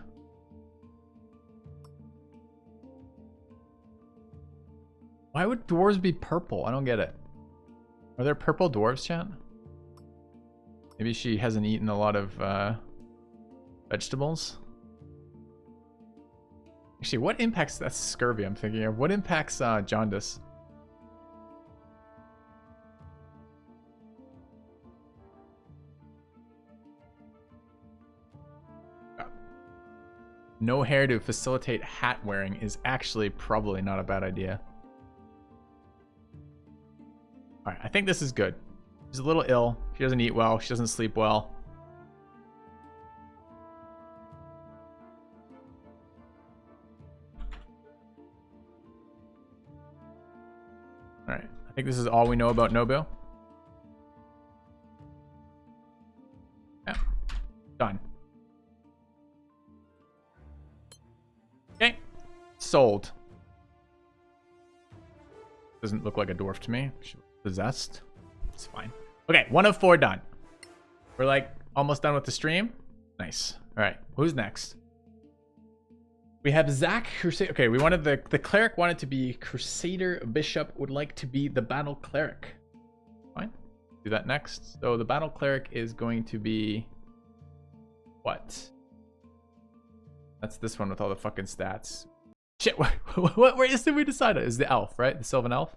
Why would dwarves be purple? I don't get it. Are there purple dwarves, chat? Maybe she hasn't eaten a lot of vegetables. Actually, what impacts... That's scurvy I'm thinking of. What impacts jaundice? No hair to facilitate hat wearing is actually probably not a bad idea. Alright, I think this is good. She's a little ill. She doesn't eat well. She doesn't sleep well. Alright, I think this is all we know about Nobu. Yeah, done. Okay, sold. Doesn't look like a dwarf to me. She looks possessed. It's fine. Okay, 1 of 4 done. We're like almost done with the stream. Nice. All right, who's next? We have Zach Crusader. Okay, we wanted the cleric wanted to be Crusader. Bishop would like to be the battle cleric. Fine. Do that next. So the battle cleric is going to be what? That's this one with all the fucking stats. Shit, what race did we decide on? Is the elf, right? The Sylvan elf?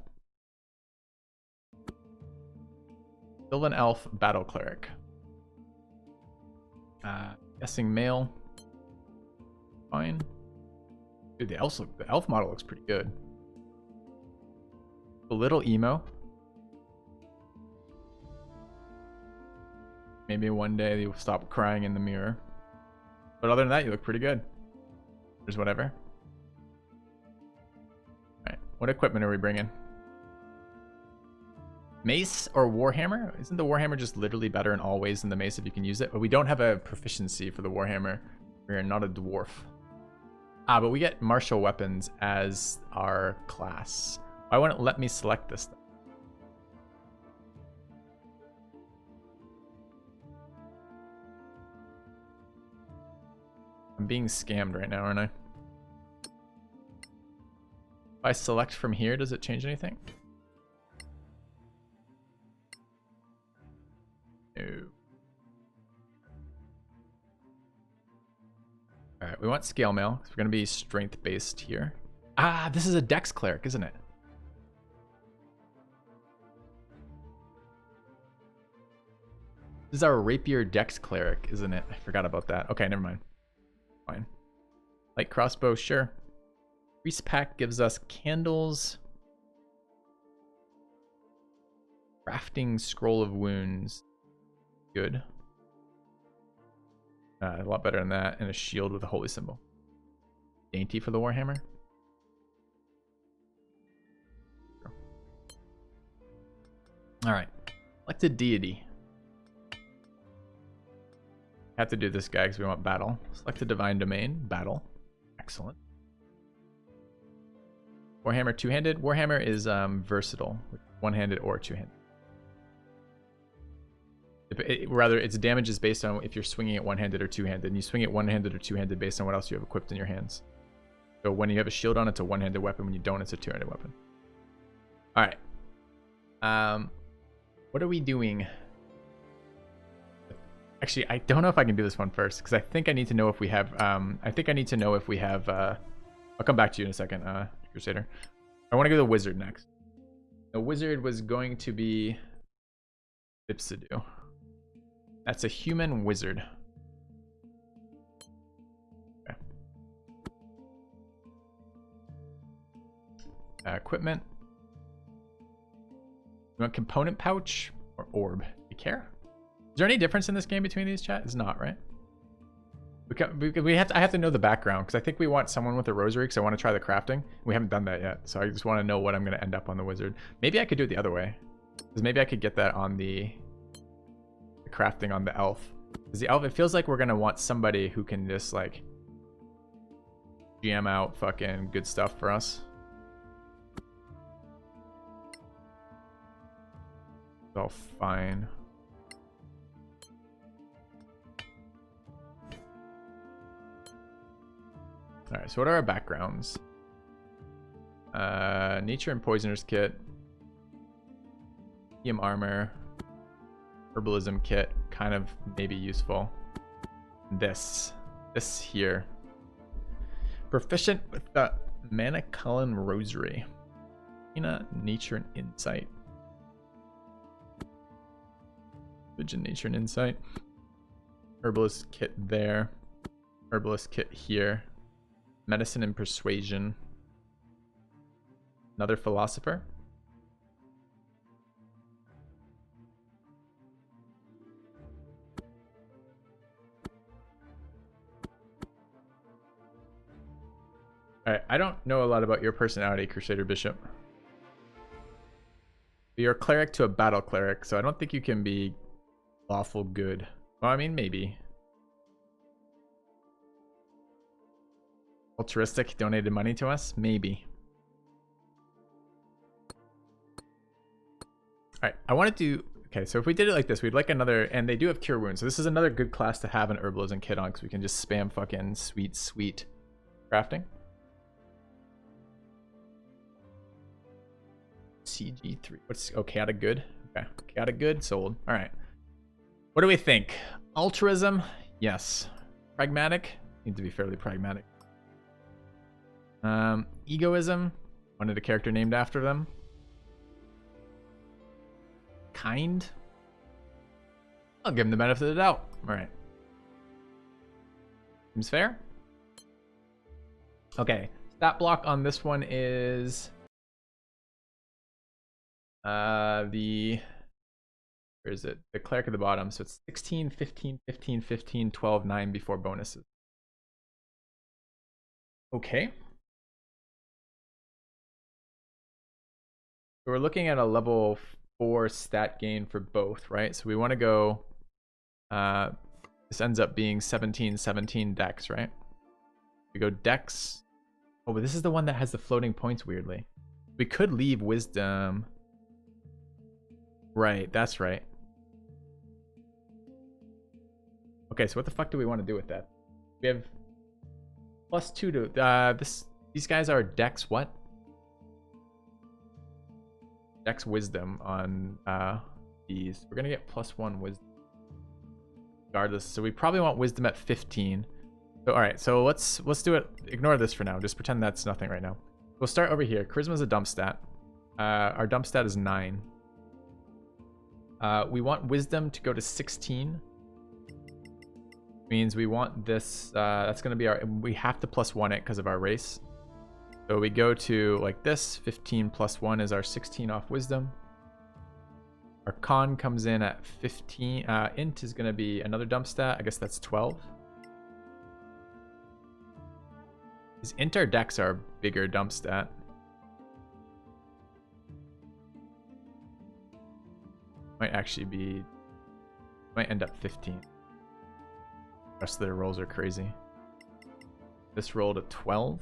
Sylvan elf battle cleric. Guessing male. Fine. Dude, the elf model looks pretty good. A little emo. Maybe one day you'll stop crying in the mirror. But other than that, you look pretty good. There's whatever. Alright, what equipment are we bringing? Mace or Warhammer? Isn't the Warhammer just literally better in all ways than the mace if you can use it? But we don't have a proficiency for the Warhammer. We are not a dwarf. Ah, but we get martial weapons as our class. Why wouldn't it let me select this thing? I'm being scammed right now, aren't I? If I select from here, does it change anything? No. Alright, we want scale mail. So we're going to be strength based here. Ah, this is a dex cleric, isn't it? This is our rapier dex cleric, isn't it? I forgot about that. Okay, never mind. Light crossbow, sure. Grease pack gives us candles. Crafting scroll of wounds. Good. A lot better than that. And a shield with a holy symbol. Dainty for the Warhammer. Alright. Select a deity. Have to do this guy because we want battle. Select a divine domain. Battle. Excellent. Warhammer two-handed. Warhammer is versatile. One-handed or two-handed. Rather, its damage is based on if you're swinging it one-handed or two-handed. And you swing it one-handed or two-handed based on what else you have equipped in your hands. So when you have a shield on, it's a one-handed weapon. When you don't, it's a two-handed weapon. Alright. What are we doing? Actually, I don't know if I can do this one first, because I think I need to know if we have, I'll come back to you in a second, Crusader. I want to go to the wizard next. The wizard was going to be Ipsidu. That's a human wizard. Okay. Equipment. You want component pouch or orb? You care? Is there any difference in this game between these, chat? It's not, right? I have to know the background, because I think we want someone with a rosary, because I want to try the crafting. We haven't done that yet, so I just want to know what I'm going to end up on the wizard. Maybe I could do it the other way, because maybe I could get that on the crafting on the elf. Because the elf, it feels like we're going to want somebody who can just, like, jam out fucking good stuff for us. It's all fine. Alright, so what are our backgrounds? Nature and Poisoner's Kit. Medium Armor. Herbalism Kit. Kind of maybe useful. This here. Proficient with the Manicullen Rosary. Nature and Insight. Religion, Nature and Insight. Herbalist Kit there. Herbalist Kit here. Medicine and Persuasion. Another Philosopher. Alright, I don't know a lot about your personality, Crusader Bishop. You're a cleric to a battle cleric, so I don't think you can be lawful good. Well, I mean, maybe. Altruistic, donated money to us? Maybe. Alright, I want to do... Okay, so if we did it like this, we'd like another... And they do have Cure Wounds, so this is another good class to have an Herbalism Kit on, because we can just spam fucking sweet crafting. CG3. What's... Oh, chaotic good? Okay, chaotic good, sold. Alright. What do we think? Altruism? Yes. Pragmatic? Need to be fairly pragmatic. Egoism. Wanted a character named after them. Kind. I'll give him the benefit of the doubt. Alright. Seems fair. Okay. Stat block on this one is... Where is it? The cleric at the bottom. So it's 16, 15, 15, 15, 12, 9 before bonuses. Okay. So we're looking at a level 4 stat gain for both, right? So we want to go, this ends up being 17, 17 dex, right? We go dex. Oh, but this is the one that has the floating points weirdly. We could leave wisdom. Right, that's right. Okay, so what the fuck do we want to do with that? We have +2 to, these guys are dex what? Dex wisdom on these. We're gonna get +1 wisdom regardless, so we probably want wisdom at 15. So all right, so let's do it. Ignore this for now, just pretend that's nothing right now. We'll start over here. Charisma is a dump stat. Our dump stat is 9. We want wisdom to go to 16. Means we want this, that's going to be our, we have to +1 it because of our race. So we go to like this, 15 + 1 is our 16 off wisdom. Our con comes in at 15. Int is going to be another dump stat. I guess that's 12. Is int or dex our bigger dump stat? Might actually be, might end up 15. The rest of their rolls are crazy. This rolled a 12.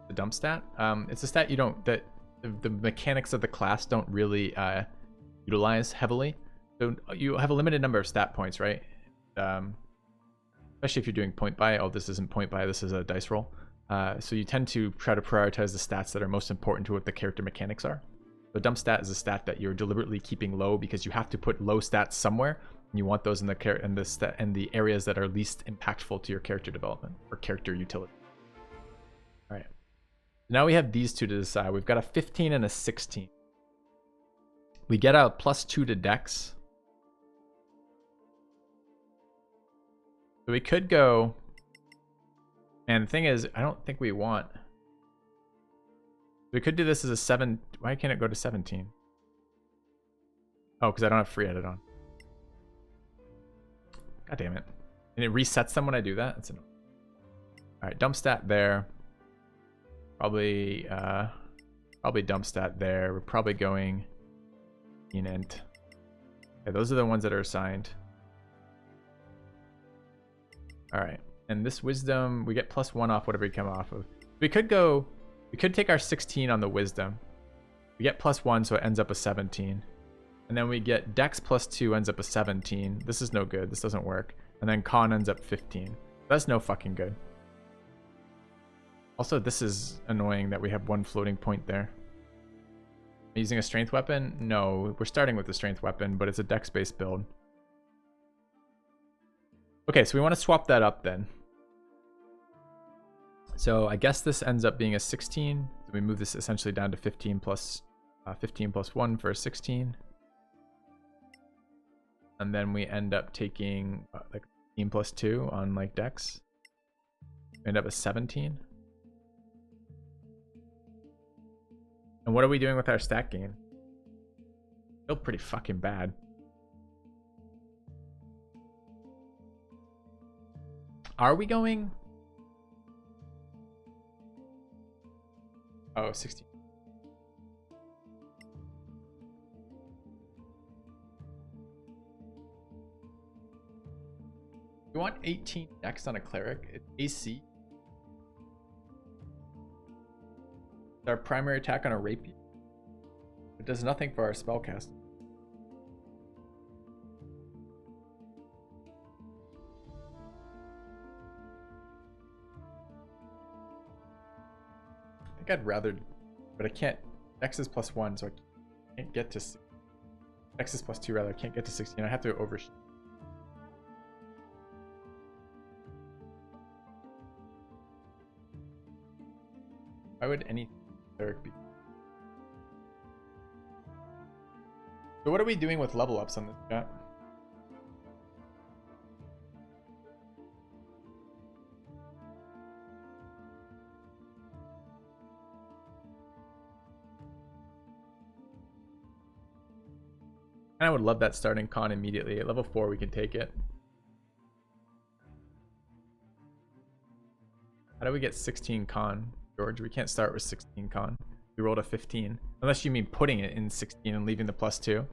The dump stat. It's a stat you don't, that the mechanics of the class don't really utilize heavily. So you have a limited number of stat points, right? Especially if you're doing point buy. Oh, this isn't point buy, this is a dice roll. So you tend to try to prioritize the stats that are most important to what the character mechanics are. The dump stat is a stat that you're deliberately keeping low because you have to put low stats somewhere, and you want those in the areas that are least impactful to your character development or character utility. All right. Now we have these two to decide. We've got a 15 and a 16. We get a +2 to dex. So we could go, and the thing is, I don't think we want. We could do this as a 7. Why can't it go to 17? Oh, because I don't have free edit on. God damn it. And it resets them when I do that? That's annoying. Alright, dump stat there. Probably dump stat there. We're probably going in int. Okay, those are the ones that are assigned. Alright. And this wisdom, we get +1 off whatever we come off of. We could take our 16 on the wisdom. We get +1, so it ends up a 17. And then we get dex +2 ends up a 17. This is no good. This doesn't work. And then con ends up 15. That's no fucking good. Also, this is annoying that we have one floating point there. Using a strength weapon? No, we're starting with the strength weapon, but it's a dex-based build. Okay, so we want to swap that up then. So I guess this ends up being a 16. So we move this essentially down to 15 plus 1 for a 16. And then we end up taking like 15 plus 2 on like dex. We end up a 17. And what are we doing with our stat gain? Still pretty fucking bad. Are we going? Oh, 16. We want 18 dex on a cleric. It's AC. It's our primary attack on a rapier. It does nothing for our spellcast. I think I'd rather, but I can't. Dex is +1, so I can't get to. Dex is +2 rather. I can't get to 16. I have to overshoot. Why would any cleric be? So what are we doing with level ups on this chat? I would love that starting con immediately. At level 4 we can take it. How do we get 16 con, George? We can't start with 16 con. We rolled a 15. Unless you mean putting it in 16 and leaving the +2.